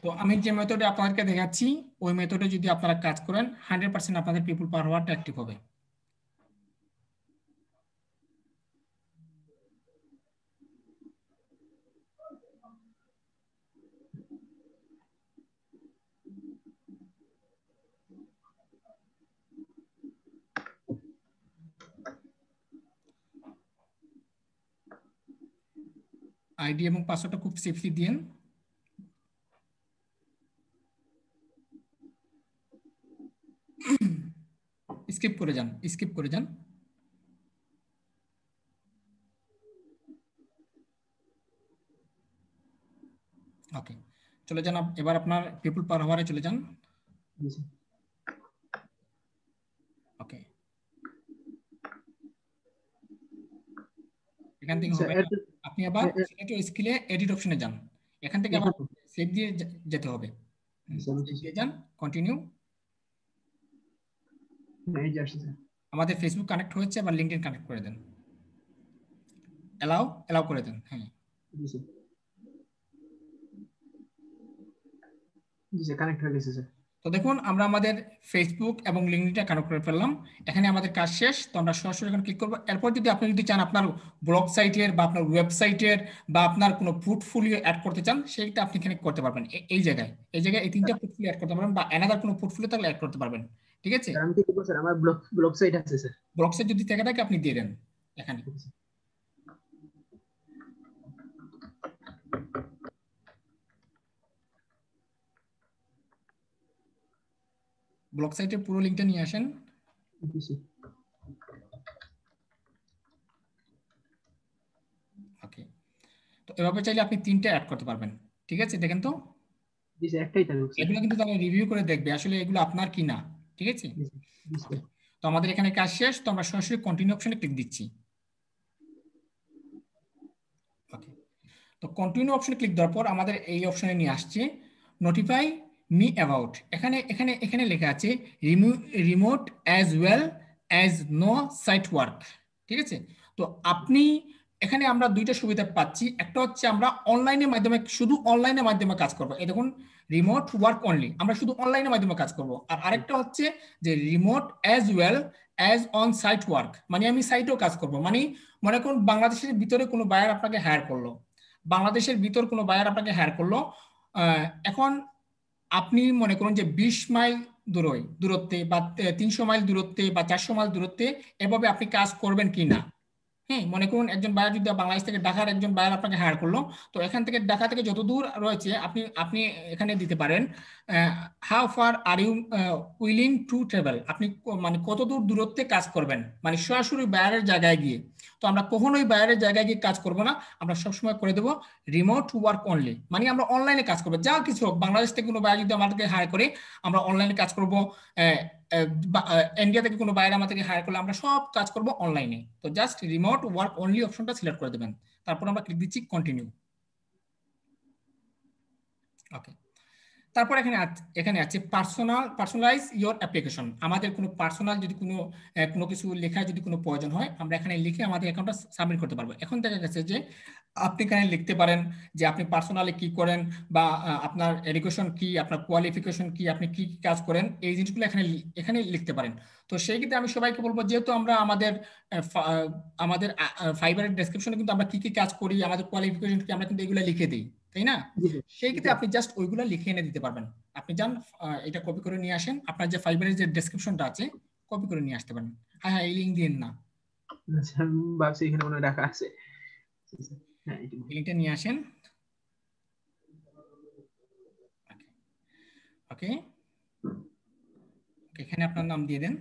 তো আমি যে মেথডে আপনাদেরকে দেখাচ্ছি ওই মেথডে যদি আপনারা কাজ করেন 100% আপনাদের পিপল পাওয়ার ওয়ার্ডটা অ্যাক্টিভ হবে। আইডি এবং পাসওয়ার্ডটা খুব সেফলি দিন। স্কিপ করে যান। ওকে, চলে যান এবার আপনার পিপল পাওয়ার ওয়ারে চলে যান। জি স্যার। ওকে, এখান থেকে স্যার, হবে না। আপনি আবার স্কিলে এডিট অপশনে যান, এখান থেকে আবার সেভ দিয়ে যেতে হবে। দিয়ে যান, কন্টিনিউ। এই যে আসছে স্যার। আমাদের ফেসবুক কানেক্ট হয়েছে, বা লিঙ্কডইন কানেক্ট করে দেন, এলাও করে দেন। হ্যাঁ, জি স্যার। জি স্যার, কানেক্ট হয়ে গেছে স্যার। তো দেখুন আমরা আমাদের ফেসবুক এবং লিঙ্কডইনটা কানেক্ট করে ফেললাম। এখানে আমাদের কাজ শেষ। তো আমরা সরাসরি এখানে ক্লিক করবো। এরপর যদি আপনি চান আপনার ব্লগ সাইটের বা আপনার ওয়েবসাইটের বা আপনার কোনো পোর্টফোলিও অ্যাড করতে চান, সেইটা আপনি এখানে করতে পারবেন। এই জায়গায় এই 3টা পোর্টফোলিও অ্যাড করতে পারবেন, বা অ্যানাদার কোনো পোর্টফোলিও থাকলে অ্যাড করতে পারবেন। ঠিক আছে, স্যার আমি কি করব স্যার? আমার ব্লগ সাইট আছে স্যার। ব্লগ সাইট যদি থেকে থাকে আপনি দিয়ে দেন এখানে। ব্লগ সাইটের পুরো লিঙ্কটা নিয়ে আসেন। জি স্যার। ওকে, তো এভাবে চাইলে আপনি 3টা অ্যাড করতে পারবেন। ঠিক আছে, দেখেন তো জি স্যার, একটাই থাকবে স্যার। এগুলো কিন্তু তারা রিভিউ করে দেখবে আসলে এগুলো আপনার কি না। ঠিক আছে, জি স্যার। জি স্যার। তো আমাদের এখানে কাজ শেষ। তো আমরা সরাসরি কন্টিনিউ অপশনে ক্লিক দিচ্ছি। ওকে, তো কন্টিনিউ অপশনে ক্লিক দেওয়ার পর আমাদের এই অপশনে নিয়ে আসছে নোটিফাই মি অ্যাবাউট। এখানে এখানে এখানে লেখা আছে remote as well as no site work. ঠিক আছে, তো আপনি এখানে আমরা 2টা সুবিধা পাচ্ছি। একটা হচ্ছে আমরা অনলাইনের মাধ্যমে, শুধু অনলাইনের মাধ্যমে কাজ করবো। এই দেখুন, রিমোট ওয়ার্ক অনলি, আমরা শুধু অনলাইনের মাধ্যমে কাজ করব। আর আরেকটা হচ্ছে যে remote as well as on site work, মানে আমি সাইটেও কাজ করব। মানে মনে করুন বাংলাদেশের ভিতরে কোনো বায়ার আপনাকে হায়ার করলো, বাংলাদেশের ভিতর কোনো বায়ার আপনাকে হায়ার করলো। এখন আপনি মনে করুন যে 20 মাইল দূরত্বে বা 300 মাইল দূরত্বে বা 400 মাইল দূরত্বে এভাবে আপনি কাজ করবেন কি না। হ্যাঁ, মনে করুন একজন বায়ার যদি বাংলাদেশ থেকে ঢাকার একজন বায়ার আপনাকে হায়ার করলো, তো এখান থেকে ঢাকা থেকে যত দূর রয়েছে আপনি আপনি এখানে দিতে পারেন how far are you willing to travel. আপনি মানে কত দূর দূরত্বে কাজ করবেন, মানে সরাসরি বায়ারের জায়গায় গিয়ে। তো আমরা কখনোই বায়ারের জায়গায় গিয়ে কাজ করব না, আমরা সবসময় করে দেবো রিমোট ওয়ার্ক অনলি, মানে আমরা অনলাইনে কাজ করবো। যা কিছু হোক, বাংলাদেশ থেকে কোনো বায়ার যদি আমাদেরকে হায়ার করে আমরা অনলাইনে কাজ করবো, ইন্ডিয়া থেকে কোনো বাইরে আমাদেরকে হায়ার করলে আমরা সব কাজ করব অনলাইনে। তো জাস্ট রিমোট ওয়ার্ক অনলি অপশনটা সিলেক্ট করে দেবেন, তারপর আমরা ক্লিক দিচ্ছি কন্টিনিউ। ওকে, তারপর এখানে আছে পার্সোনালাইজ ইওর অ্যাপ্লিকেশন। আমাদের কোনো পার্সোনাল যদি কোনো কিছু লেখা যদি কোনো প্রয়োজন হয়, আমরা এখানে লিখে আমাদের অ্যাকাউন্টটা সাবমিট করতে পারবো। এখন দেখা গেছে যে আপনি এখানে লিখতে পারেন যে আপনি পার্সোনালি কি করেন, বা আপনার এডুকেশন কি, আপনার কোয়ালিফিকেশন কি, আপনি কি কি কাজ করেন, এই জিনিসগুলো এখানে লিখতে পারেন। তো সেই ক্ষেত্রে আমি সবাইকে বলবো, যেহেতু আমরা আমাদের ফাইবারের ডেসক্রিপশনে কিন্তু আমরা কি কি কাজ করি, আমাদের কোয়ালিফিকেশন কি, আমরা কিন্তু এগুলো লিখে দিই, তাই না? সেই ক্ষেত্রে আপনি জাস্ট ওইগুলো লিখে এনে দিতে পারবেন। আপনি যান, এটা কপি করে নিয়ে আসেন, আপনার যে ফাইবারের যে ডেসক্রিপশনটা আছে কপি করে নিয়ে আসতে পারেন। হ্যাঁ হ্যাঁ, এই লিঙ্ক দিন না, আচ্ছা, আমি ভাবছি এখানে মনে হয় রাখা আছে। হ্যাঁ, এই লিঙ্কটা নিয়ে আসেন। ওকে, এখানে আপনার নাম দিয়ে দেন।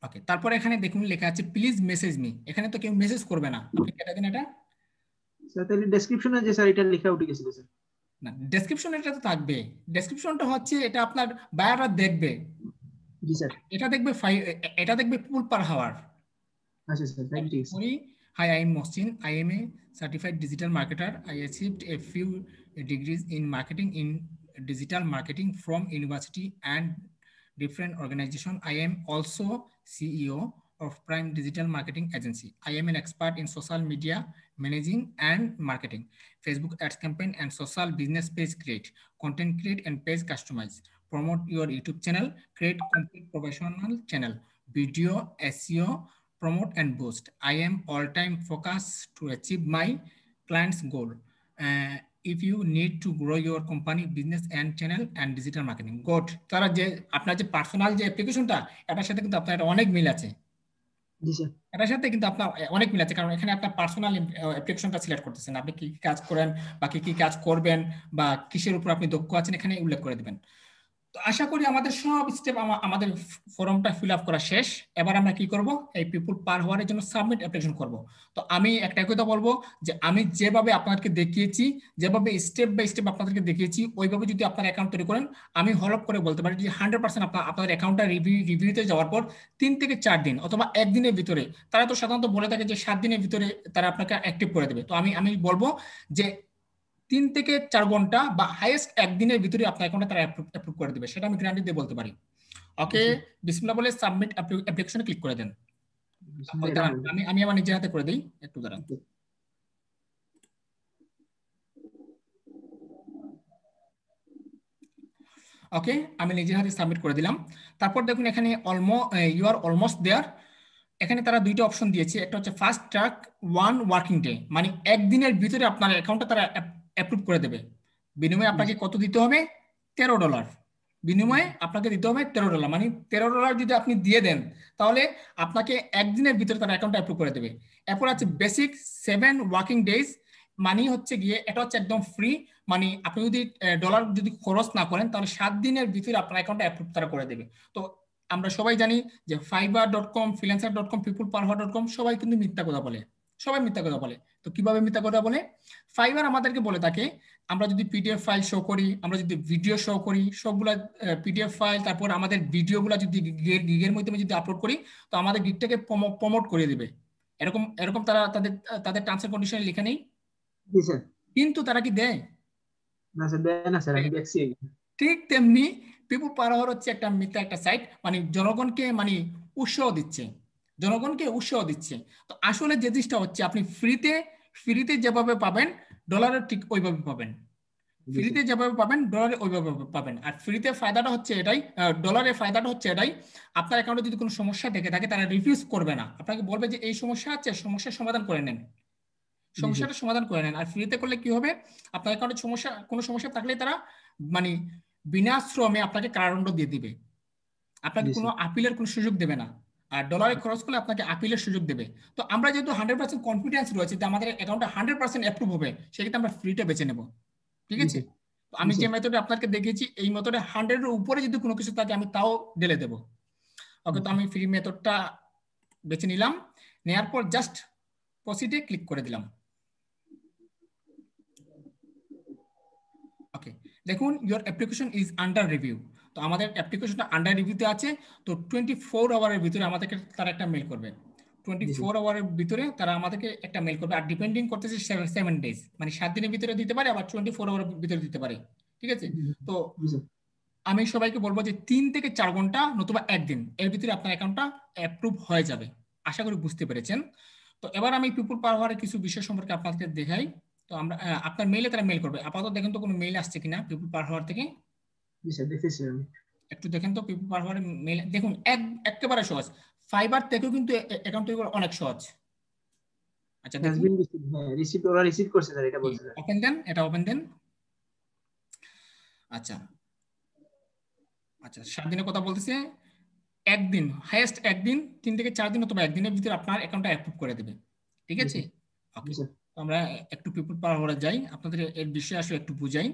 ওকে, তারপর এখানে দেখুন লেখা আছে প্লিজ মেসেজ মি। এখানে তো কেউ মেসেজ করবে না, আপনি কেটে দেন এটা। স্যার তাহলে ডেসক্রিপশনে যে স্যার এটা লেখা উঠে গেছিল স্যার। না, ডেসক্রিপশন এটা তো থাকবে। ডেসক্রিপশনটা হচ্ছে এটা আপনার বায়াররা দেখবে। জি স্যার। এটা দেখবে পুল পার হাওয়ার। আচ্ছা স্যার, তাহলে ঠিক আছে। Hi, I am Mohsin. I am a certified digital marketer. I achieved a few degrees in marketing in digital marketing from university and different organization. I am also CEO of Prime Digital Marketing Agency. I am an expert in social media managing and marketing, Facebook ads campaign and social business page create, content create and page customize, promote your YouTube channel, create complete professional channel, video, SEO, promote and boost. I am all-time focused to achieve my client's goal. If you need to grow your company, business and channel and digital marketing. Good. তারা যে আপনার যে পার্সোনাল যে অ্যাপ্লিকেশনটা, এটার সাথে কিন্তু আপনার অনেক মিল আছে। জি স্যার। এটার সাথে কিন্তু আপনার অনেক মিল আছে, কারণ এখানে আপনার পার্সোনাল অ্যাপ্লিকেশনটা সিলেক্ট করতেছেন, আপনি কি কি কাজ করেন বা কি কি কাজ করবেন বা কিসের উপর আপনি দক্ষ আছেন এখানে উল্লেখ করে দিবেন। তো আশা করি আমাদের সব স্টেপ আমাদের ফর্মটা ফিল আপ করা শেষ। এবার আমরা কি করব, এই পিপল পার হওয়ার জন্য সাবমিট অ্যাপ্লিকেশন করব। তো আমি একটা কথা বলবো যে আমি যেভাবে আপনাদেরকে দেখিয়েছি, যেভাবে স্টেপ বাই স্টেপ আপনাদেরকে দেখিয়েছি, ওইভাবে যদি আপনার অ্যাকাউন্ট তৈরি করেন, আমি হলপ করে বলতে পারি যে 100% আপনার অ্যাকাউন্টটা রিভিউতে যাওয়ার পর 3 থেকে 4 দিন অথবা 1 দিনের ভিতরে, তারা তো সাধারণত বলে থাকে যে 7 দিনের ভিতরে তারা আপনাকে অ্যাক্টিভ করে দেবে। তো আমি বলবো যে 3 থেকে 4 ঘন্টা বা হাইয়েস্ট একদিনের ভিতরে আপনার অ্যাকাউন্টে তারা অ্যাপ্রুভ করে দিবে, সেটা আমি গ্যারান্টি দিয়ে বলতে পারি। ওকে, বিসমিল্লাহ বলে সাবমিট অ্যাপ্লিকেশনে ক্লিক করে দেন। ওই দাঁড়ান, আমি আমার নিজের হাতে করে দিই, একটু দাঁড়ান। ওকে, আমি নিজের হাতে সাবমিট করে দিলাম। তারপর দেখুন এখানে ইউ আর অলমোস্ট দেয়ার। এখানে তারা দুইটা অপশন দিয়েছে, একটা হচ্ছে ফাস্ট ট্র্যাক 1 ওয়ার্কিং ডে, মানে একদিনের ভিতরে আপনার অ্যাকাউন্টটা তারা অ্যাপ্রুভ করে দেবে। বিনিময়ে আপনাকে কত দিতে হবে? $13। বিনিময়ে আপনাকে দিতে হবে $13, মানে $13 যদি আপনি দিয়ে দেন তাহলে আপনাকে একদিনের ভিতরে তারা অ্যাকাউন্ট অ্যাপ্রুভ করে দেবে। এরপর আছে বেসিক 7 ওয়ার্কিং ডেজ, মানে হচ্ছে গিয়ে এটা হচ্ছে একদম ফ্রি, মানে আপনি যদি ডলার যদি খরচ না করেন তাহলে 7 দিনের ভিতরে আপনার অ্যাকাউন্টে অ্যাপ্রুভ তারা করে দেবে। তো আমরা সবাই জানি যে fiverr.com, freelancer.com, peoplepower.com সবাই কিন্তু মিথ্যা কথা বলে, সবাই মিথ্যা কথা বলে। তো কিভাবে মিথ্যা কথা বলে? ফাইবার আমাদেরকে বলে থাকে আমরা যদি পিডিএফ ফাইল শো করি, আমরা যদি ভিডিও শো করি, সবগুলা পিডিএফ ফাইল, তারপর আমাদের ভিডিওগুলো যদি গিগের মাধ্যমে যদি আপলোড করি তো আমাদের গিগটাকে প্রমোট করে দিবে। এরকম এরকম তারা তাদের টার্মস এন্ড কন্ডিশনে লেখা নেই, কিন্তু তারা কি দেয়? না স্যার, দেয় না স্যার, আমি দেখছি। ঠিক তেমনি পিপল পাওয়ার হচ্ছে একটা মিথ্যা একটা সাইট, মানে জনগণকে মানে উৎসাহ দিচ্ছে, জনগণকে উৎসাহ দিচ্ছে। তো আসলে যে জিনিসটা হচ্ছে আপনি ফ্রিতে যেভাবে পাবেন ডলারের ঠিক ওইভাবে পাবেন, ফ্রিতে যেভাবে পাবেন ডলারে ওইভাবে পাবেন। আর ফ্রিতে ফায়দাটা হচ্ছে এটাই, ডলারের ফায়দাটা হচ্ছে এটাই, আপনার অ্যাকাউন্টে যদি কোনো সমস্যা থেকে থাকে তারা রিফিউজ করবে না, আপনাকে বলবে যে এই সমস্যা আছে, সমস্যার সমাধান করে নেন, সমস্যাটা সমাধান করে নেন। আর ফ্রিতে করলে কি হবে, আপনার অ্যাকাউন্টে কোনো সমস্যা থাকলে তারা মানে বিনা শ্রমে আপনাকে কারাদণ্ড দিয়ে দিবে, আপনাকে কোনো আপিলের কোনো সুযোগ দেবে না। আর ডলারে খরচ করলে আপনাকে আপিলের সুযোগ দেবে। তো আমরা যেহেতু 100% কনফিডেন্স রয়েছে যে আমাদের অ্যাকাউন্টে 100% অ্যাপ্রুভ হবে, সেক্ষেত্রে আমরা ফ্রিটা বেছে নেব। ঠিক আছে, তো আমি যে মেথডে আপনাকে দেখিয়েছি এই মেথডে 100 এর উপরে যদি কোনো কিছু থাকে আমি তাও ঢেলে দেব। ওকে, তো আমি ফ্রি মেথডটা বেছে নিলাম, নেওয়ার পর জাস্ট প্রসিডে ক্লিক করে দিলাম। ওকে, দেখুন your application is under review. তো আমাদের অ্যাপ্লিকেশনটা আন্ডার রিভিউতে আছে। তো 24 আওয়ারের ভিতরে আমাদেরকে তারা একটা মেল করবে, 24 আওয়ারের ভিতরে তারা আমাদেরকে একটা মেল করবে। আর ডিপেন্ডিং করতেছে 7 ডেজ, মানে 7 দিনের ভিতরে দিতে পারে, আবার 24 আওয়ারের ভিতরে দিতে পারে। ঠিক আছে, তো আমি সবাইকে বলবো যে 3 থেকে 4 ঘন্টা নতুবা একদিন এর ভিতরে আপনার অ্যাকাউন্টটা অ্যাপ্রুভ হয়ে যাবে। আশা করি বুঝতে পেরেছেন। তো এবার আমি পিপল পাওয়ারের কিছু বিষয় সম্পর্কে আপনাদেরকে দেখাই। তো আমরা আপনার মেইলে তারা মেইল করবে, আপাতত দেখেন তো কোনো মেইল আসছে কিনা পিপল পাওয়ার থেকে। একটু দেখেন তো পিপল পাওয়ারের মেইল, দেখুন একেবারে সহজ, ফাইবার থেকেও কিন্তু অ্যাকাউন্ট তৈরি করা অনেক সহজ। আচ্ছা দেখুন, রিসিভ করছে স্যার, এটা বলছে। ওপেন দেন, এটা ওপেন দেন। আচ্ছা আচ্ছা, 7 দিনের কথা বলতেছে, একদিন হাইয়েস্ট একদিন, 3 থেকে 4 দিন অথবা একদিনের ভিতরে আপনার অ্যাকাউন্টটা অ্যাপ্রুভ করে দেবে। ঠিক আছে, ওকে, আমরা একটু পিপল পাওয়ারে যাই, আপনাদের এর বিষয়ে আসলে একটু বুঝাই।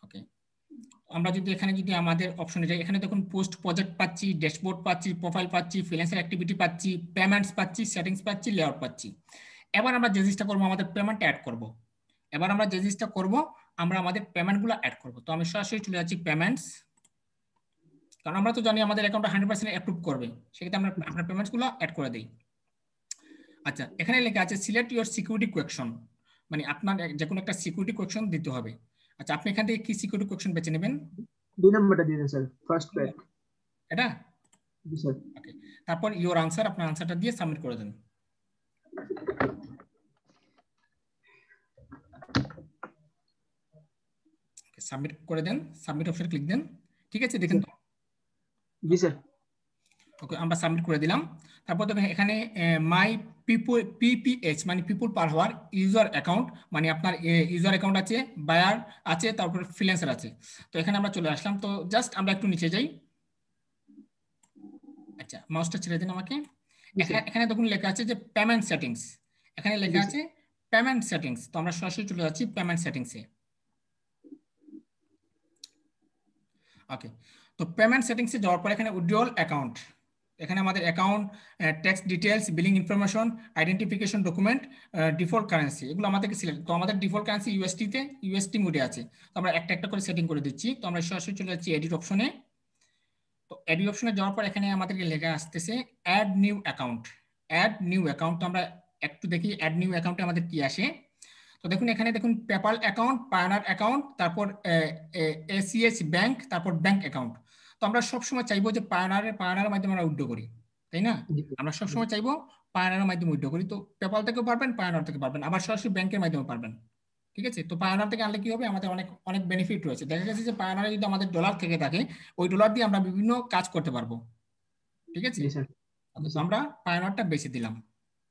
ওকে, আমরা যদি এখানে যদি আমাদের অপশনে যাই, এখানে দেখুন পোস্ট প্রজেক্ট পাচ্ছি, ড্যাশবোর্ড পাচ্ছি, প্রোফাইল পাচ্ছি, ফ্রিল্যান্সার অ্যাক্টিভিটি পাচ্ছি, পেমেন্টস পাচ্ছি, সেটিংস পাচ্ছি, লেআউট পাচ্ছি। এবার আমরা যে জিনিসটা করবো আমাদের পেমেন্ট অ্যাড করব। এবার আমরা যে জিনিসটা করব আমরা আমাদের পেমেন্টগুলো অ্যাড করব। তো আমি সরাসরি চলে যাচ্ছি পেমেন্টস, কারণ আমরা তো জানি আমাদের অ্যাকাউন্টটা 100% অ্যাপ্রুভ করবে, সেক্ষেত্রে আমরা আপনার পেমেন্টসগুলো অ্যাড করে দিই। আচ্ছা, এখানে লেখা আছে সিলেক্ট ইউর সিকিউরিটি কোয়েকশন, মানে আপনার যে কোনো একটা সিকিউরিটি কোয়েকশন দিতে হবে। আচ্ছা, আপনি এখান থেকে কি সিকিউরিটি কোয়েকশন বেছে নেবেন? 2 নম্বরটা দিয়ে দেন স্যার, ফার্স্ট প্যাক। এটা জি স্যার। ওকে, তারপর ইওর আনসার, আপনার আনসারটা দিয়ে সাবমিট করে দেন। সাবমিট করে দেন, সাবমিট অপশন ক্লিক দেন। ঠিক আছে, দেখেন তো। জি স্যার। ওকে, আমরা সাবমিট করে দিলাম। তারপর দেখেন এখানে মাই পিপিএইচ মানে পিপল পার হাওয়ার ইউজার অ্যাকাউন্ট, মানে আপনার ইউজার অ্যাকাউন্ট আছে, বায়ার আছে, তারপর ফ্রিল্যান্সার আছে। তো এখানে আমরা চলে আসলাম। তো জাস্ট আমরা একটু নিচে যাই। আচ্ছা, মাউসটা ছেড়ে দিন আমাকে। এখানে দেখুন লেখা আছে যে পেমেন্ট সেটিংস, এখানে লেখা আছে পেমেন্ট সেটিংস। তো আমরা সরাসরি চলে যাচ্ছি পেমেন্ট সেটিংসে। ওকে, তো পেমেন্ট সেটিংসে যাওয়ার পর এখানে উইথড্রল অ্যাকাউন্ট, এখানে আমাদের account, tax details, billing information, identification document, default currency, এগুলো আমাদেরকে সিলেক্ট। তো আমাদের ডিফল্ট কারেন্সি ইউএসটি মোডে আছে। তো আমরা একটা একটা করে সেটিং করে দিচ্ছি। তো আমরা সরাসরি চলে যাচ্ছি এডিট অপশনে। তো এডিট অপশনে যাওয়ার পর এখানে আমাদেরকে লেখা আসতেছে add new account, add new account. তো আমরা একটু দেখি অ্যাড নিউ অ্যাকাউন্টে আমাদের কি আসে। তো দেখুন এখানে দেখুন পেপাল অ্যাকাউন্ট, পায়োনিয়ার অ্যাকাউন্ট, তারপর এসিএস ব্যাংক, তারপর ব্যাংক অ্যাকাউন্ট। তো আমরা সবসময় চাইবো যে পায়োনিয়ারের মাধ্যমে আমরা উইথড্র করি, তাই না? জি স্যার। আমরা সবসময় চাইবো পায়োনিয়ারের মাধ্যমে উইথড্র করি। তো পেপাল থেকেও পারবেন, পায়োনিয়ার থেকে পারবেন, আবার সরাসরি ব্যাংকের মাধ্যমে পারবেন। ঠিক আছে, তো পায়োনিয়ার থেকে আনলে কি হবে, আমাদের অনেক অনেক বেনিফিট রয়েছে। দেখা গেছে যে পায়োনিয়ারে যদি আমাদের ডলার থেকে থাকে, ওই ডলার দিয়ে আমরা বিভিন্ন কাজ করতে পারবো। ঠিক আছে, জি স্যার। জি তো স্যার। আমরা পায়োনিয়ারটা বেছে দিলাম,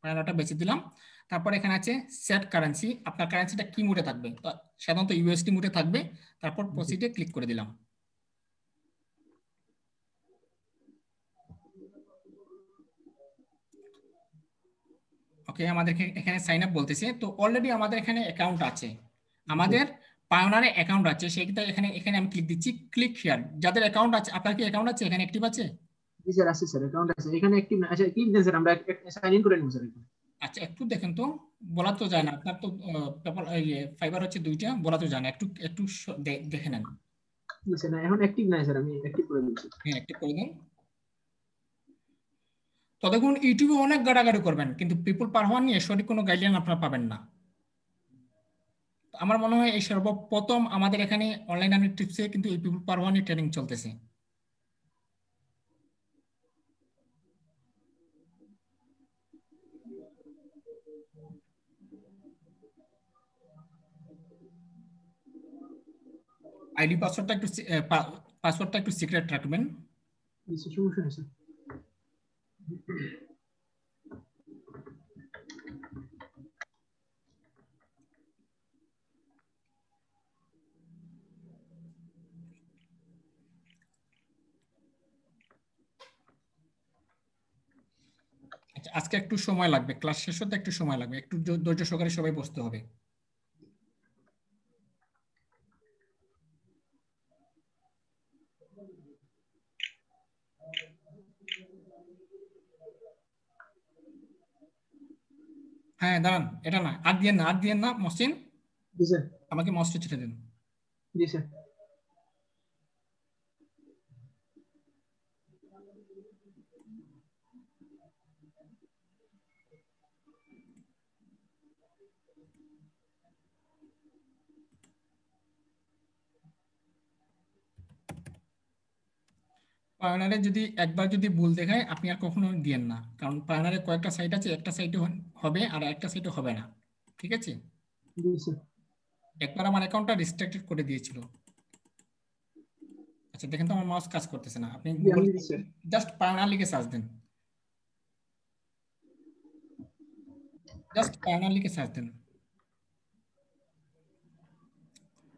পায়োনিয়ারটা বেছে দিলাম। তারপর এখানে আছে সেট কারেন্সি, আপনার কারেন্সিটা কি মুডে থাকবে, তো সাধারণত ইউএসডি মুডে থাকবে। তারপর প্রসিডে ক্লিক করে দিলাম। ওকে, আমাদের এখানে সাইন আপ বলতেছে, তো অলরেডি আমাদের এখানে অ্যাকাউন্ট আছে, আমাদের পায়োনিয়ারে অ্যাকাউন্ট আছে। সেক্ষেত্রে এখানে এখানে আমি ক্লিক দিচ্ছি, ক্লিক হিয়ার। যাদের অ্যাকাউন্ট আছে, আপনার কি অ্যাকাউন্ট আছে এখানে অ্যাক্টিভ আছে? জি স্যার, আছে স্যার, অ্যাকাউন্ট আছে এখানে একটি। আচ্ছা ক্লিক দেন স্যার, আমরা সাইন ইন করে নিব স্যার এখানে। আচ্ছা একটু দেখেন তো, বলা তো যায় না, আপনার তো পেপার ফাইবার হচ্ছে দুইটা, বলা তো যায় না, একটু একটু দেখে নেন। জি স্যার, না এখন অ্যাক্টিভ নাই স্যার, আমি অ্যাক্টিভ করে দিচ্ছি। হ্যাঁ, অ্যাক্টিভ করে দিন। তো দেখুন ইউটিউবে অনেক গাড়াগাড়ি করবেন, কিন্তু পিপল পার হওয়ার নিয়ে সঠিক কোনো গাইডলাইন আপনারা পাবেন না। তো আমার মনে হয় এই সর্বপ্রথম আমাদের এখানে অনলাইন আর্নিং টিপসে কিন্তু এই পিপল পার হওয়ার নিয়ে ট্রেনিং চলতেছে। আইডি পাসওয়ার্ডটা একটু সিক্রেট রাখবেন। জি স্যার, সমস্যা নেই স্যার। আচ্ছা, আজকে একটু সময় লাগবে, ক্লাস শেষ হতে একটু সময় লাগবে, একটু ধৈর্য সহকারে সবাই বসতে হবে। হ্যাঁ দাঁড়ান, এটা না, আর দিয়েন না, আর দিয়েন না মহসিন, জি স্যার। আমাকে মাউসটা ছেড়ে দিন। জি স্যার। পায়োনিয়ারে যদি একবার যদি ভুল দেখায়, আপনি আর কখনো দিয়েন না, কারণ পায়োনিয়ারে কয়েকটা সাইট আছে, একটা সাইটে হবে আর একটা সাইটে হবে না। ঠিক আছে, জি স্যার। একবার আমার অ্যাকাউন্টটা রিস্ট্রিক্টেড করে দিয়েছিল। আচ্ছা দেখেন তো, আমার মাউস কাজ করতেছে না, আপনি জি গুগল আমি দিচ্ছি স্যার। জাস্ট পায়োনিয়ার লিখে সার্চ দেন, জাস্ট পায়োনিয়ার লিখে সার্চ দেন।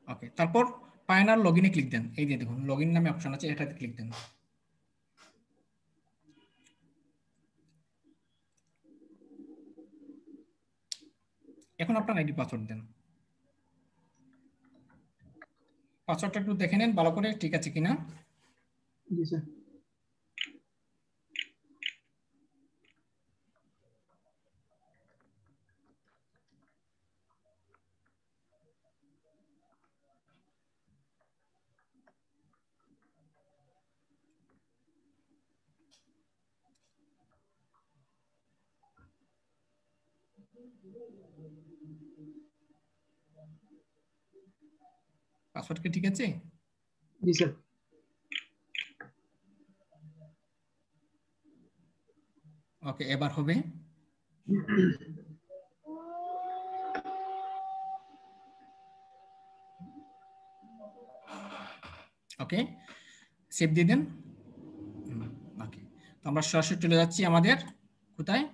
ওকে, তারপর পায়োনিয়ার লগইনে ক্লিক দেন, এই যে দেখুন লগইন নামে অপশন আছে, এটাতে ক্লিক দেন। এখন আপনার আইডি পাসওয়ার্ড দেন, পাসওয়ার্ডটা একটু দেখে নেন ভালো করে ঠিক আছে কিনা। জি স্যার। পাসওয়ার্ড কি ঠিক আছে? জি স্যার। ওকে, এবার হবে। ওকে, সেভ দিয়ে দেন। ওকে, তো আমরা সরাসরি চলে যাচ্ছি আমাদের কোথায়,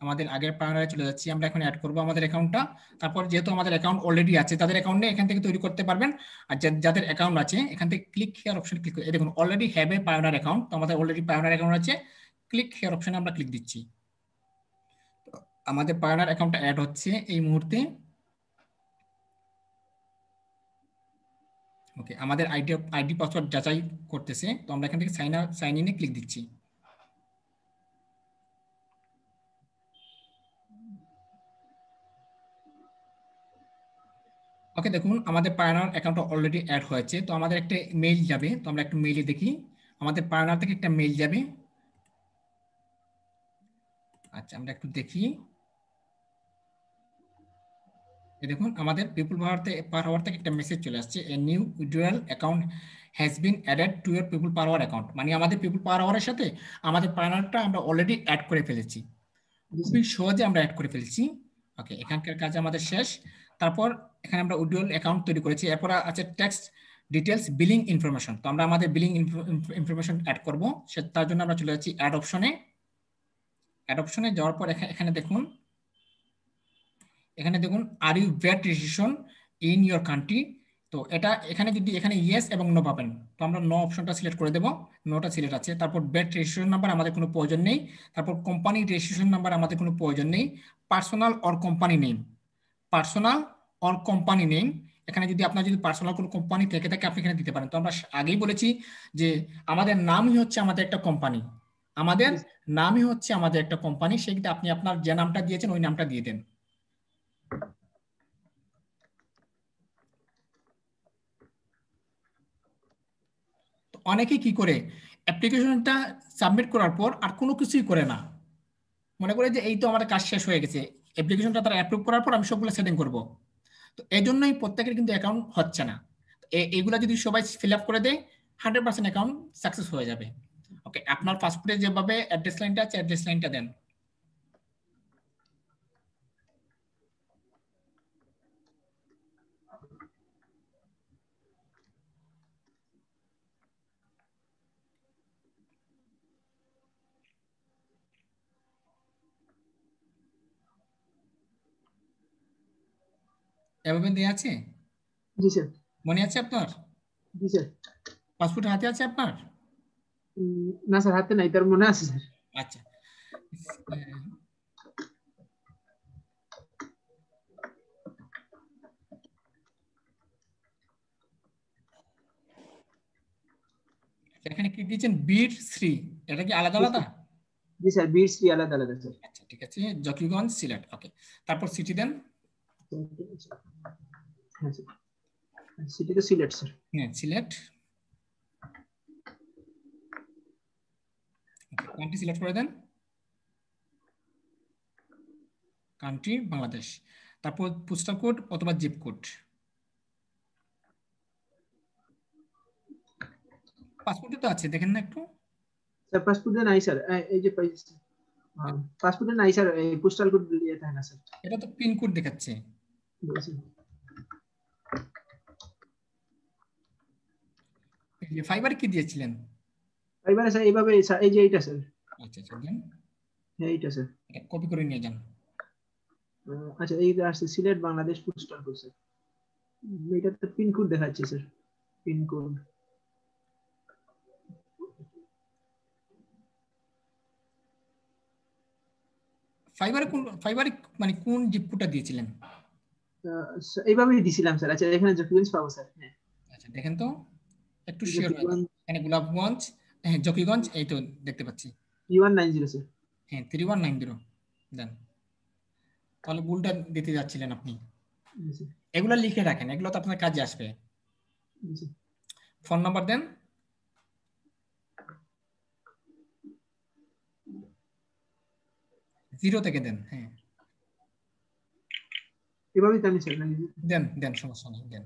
আমাদের আগের পায়োনিয়ারে চলে যাচ্ছি। আমরা এখন অ্যাড করব আমাদের অ্যাকাউন্টটা। তারপর যেহেতু আমাদের অ্যাকাউন্ট অলরেডি আছে, তাদের অ্যাকাউন্টে এখান থেকে তৈরি করতে পারবেন। আর যাদের অ্যাকাউন্ট আছে, এখান থেকে ক্লিক হিয়ার অপশন ক্লিক করে, এই দেখুন already have a pioneer account, তো আমাদের অলরেডি পায়োনিয়ার অ্যাকাউন্ট আছে। ক্লিক হিয়ার অপশনে আমরা ক্লিক দিচ্ছি, আমাদের পায়োনিয়ার অ্যাকাউন্টটা অ্যাড হচ্ছে এই মুহূর্তে। ওকে, আমাদের আইডি পাসওয়ার্ড যাচাই করতেছে, তো আমরা এখান থেকে সাইন ইনে ক্লিক দিচ্ছি। ওকে, দেখুন আমাদের পায়োনিয়ার অ্যাকাউন্ট অলরেডি অ্যাড হয়েছে। তো আমাদের একটা মেইল যাবে, তো আমরা একটু মেইলে দেখি, আমাদের পায়োনিয়ার থেকে একটা মেইল যাবে। আচ্ছা আমরা একটু দেখি, এই দেখুন আমাদের পিপল পার আওয়ার থেকে একটা মেসেজ চলে আসছে, a new withdrawal account has been added to your People Per Hour account, মানে আমাদের পিপল পার আওয়ারের সাথে আমাদের প্যানেলটা আমরা অলরেডি অ্যাড করে ফেলেছি, জি খুবই স্যার। সহজে আমরা অ্যাড করে ফেলছি। ওকে, এখানকার কাজ আমাদের শেষ। তারপর এখানে আমরা উইথড্রয়াল অ্যাকাউন্ট তৈরি করেছি, এরপর আছে টেক্সট ডিটেলস বিলিং ইনফরমেশন। তো আমরা আমাদের বিলিং ইনফরমেশন অ্যাড করব, তার জন্য আমরা চলে যাচ্ছি অ্যাড অপশনে। অ্যাড অপশনে যাওয়ার পর এখানে দেখুন, are you VAT registration in your country. তো এটা এখানে যদি এখানে ইয়েস এবং নো পাবেন, তো আমরা নো অপশনটা সিলেক্ট করে দেব, নোটা সিলেক্ট আছে। তারপর ভ্যাট রেজিস্ট্রেশন নাম্বার আমাদের কোনো প্রয়োজন নেই। তারপর কোম্পানি রেজিস্ট্রেশন নাম্বার আমাদের কোনো প্রয়োজন নেই। Personal or company name, personal or company name, এখানে যদি আপনার যদি পার্সোনাল কোনো কোম্পানি থেকে থাকে আপনি এখানে দিতে পারেন। তো আমরা আগেই বলেছি যে আমাদের নামই হচ্ছে আমাদের একটা কোম্পানি, আমাদের নামই হচ্ছে আমাদের একটা কোম্পানি, সেক্ষেত্রে আপনি আপনার যে নামটা দিয়েছেন ওই নামটা দিয়ে দেন। অনেকে কি করে অ্যাপ্লিকেশনটা সাবমিট করার পর আর কোনো কিছুই করে না, মনে করে যে এই তো আমাদের কাজ শেষ হয়ে গেছে, অ্যাপ্লিকেশনটা তারা অ্যাপ্রুভ করার পর আমি সবগুলো সেটিং করব। তো এই জন্যই প্রত্যেকের কিন্তু অ্যাকাউন্ট হচ্ছে না। এইগুলা যদি সবাই ফিল আপ করে দেয় 100% অ্যাকাউন্ট সাকসেস হয়ে যাবে। ওকে, আপনার পাসপোর্টে যেভাবে অ্যাড্রেস লাইনটা আছে অ্যাড্রেস লাইনটা দেন। এভাবে দেওয়া আছে, জি স্যার। মনে আছে আপনার? জি স্যার। পাসপোর্ট হাতে আছে আপনার? না স্যার, হাতে নাই, তার মনে আছে স্যার। আচ্ছা, এখানে কি দিয়েছেন বীর শ্রী, এটা কি আলাদা আলাদা? জি স্যার, বীর শ্রী আলাদা আলাদা স্যার। আচ্ছা ঠিক আছে, জকিগঞ্জ সিলেট। ওকে, তারপর সিটি দেন। হ্যাঁ স্যার, সিটি তো সিলেট স্যার। হ্যাঁ সিলেট। কান্ট্রি সিলেক্ট করে দেন, কান্ট্রি বাংলাদেশ। তারপর পোস্টাল কোড অথবা জিপ কোড। পাসপোর্টে তো আছে, দেখেন না একটু। স্যার পাসপোর্টে নাই স্যার, এই যে পাসপোর্টে নাই স্যার, এই পোস্টাল কোড দিয়ে থাকে না স্যার। এটা তো পিন কোড দেখাচ্ছে। ফাইবার কি দিয়েছিলেন? এবারে স্যার এইভাবে স্যার, এই যে এইটা স্যার। আচ্ছা আচ্ছা দেন, হ্যাঁ এইটা স্যার। কপি করে নিয়ে যান। আচ্ছা, এইটা আসছে Sylhet Bangladesh postal code sir. এটা তো পিন কোড দেখাচ্ছে স্যার, পিন কোড। ফাইবারে মানে কোন জিপ কোডটা দিয়েছিলেন? এইভাবেই দিছিলাম স্যার। আচ্ছা, এখানে জকিগঞ্জ পাবো স্যার। হ্যাঁ, আচ্ছা দেখেন তো, একটু শিওর হয়ে যান। এখানে গোলাপগঞ্জ, হ্যাঁ জকিগঞ্জ, এই তো দেখতে পাচ্ছি। 3190 স্যার। হ্যাঁ 3190 দেন। তাহলে ভুলটা দিতে যাচ্ছিলেন আপনি, এগুলো লিখে রাখেন, এগুলো তো আপনার কাজে আসবে। ফোন নাম্বার দেন, জিরো থেকে দেন। হ্যাঁ এভাবেই তো আমি স্যার দেন দেন, সমস্যা নেই দেন।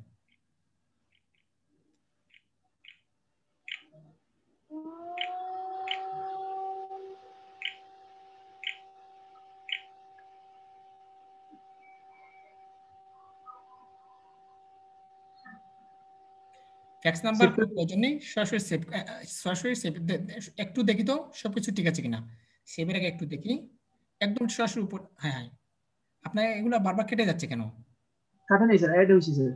ফ্যাক্স নাম্বার কোনো প্রয়োজন নেই, সরাসরি সেভ, সরাসরি সেভ। একটু দেখি তো সবকিছু ঠিক আছে কিনা, সেভের আগে একটু দেখি। একদম সরাসরি উপর, হ্যাঁ হ্যাঁ। আপনার এগুলো বারবার কেটে যাচ্ছে কেন? কাটা নেই স্যার, অ্যাড হয়েছে স্যার।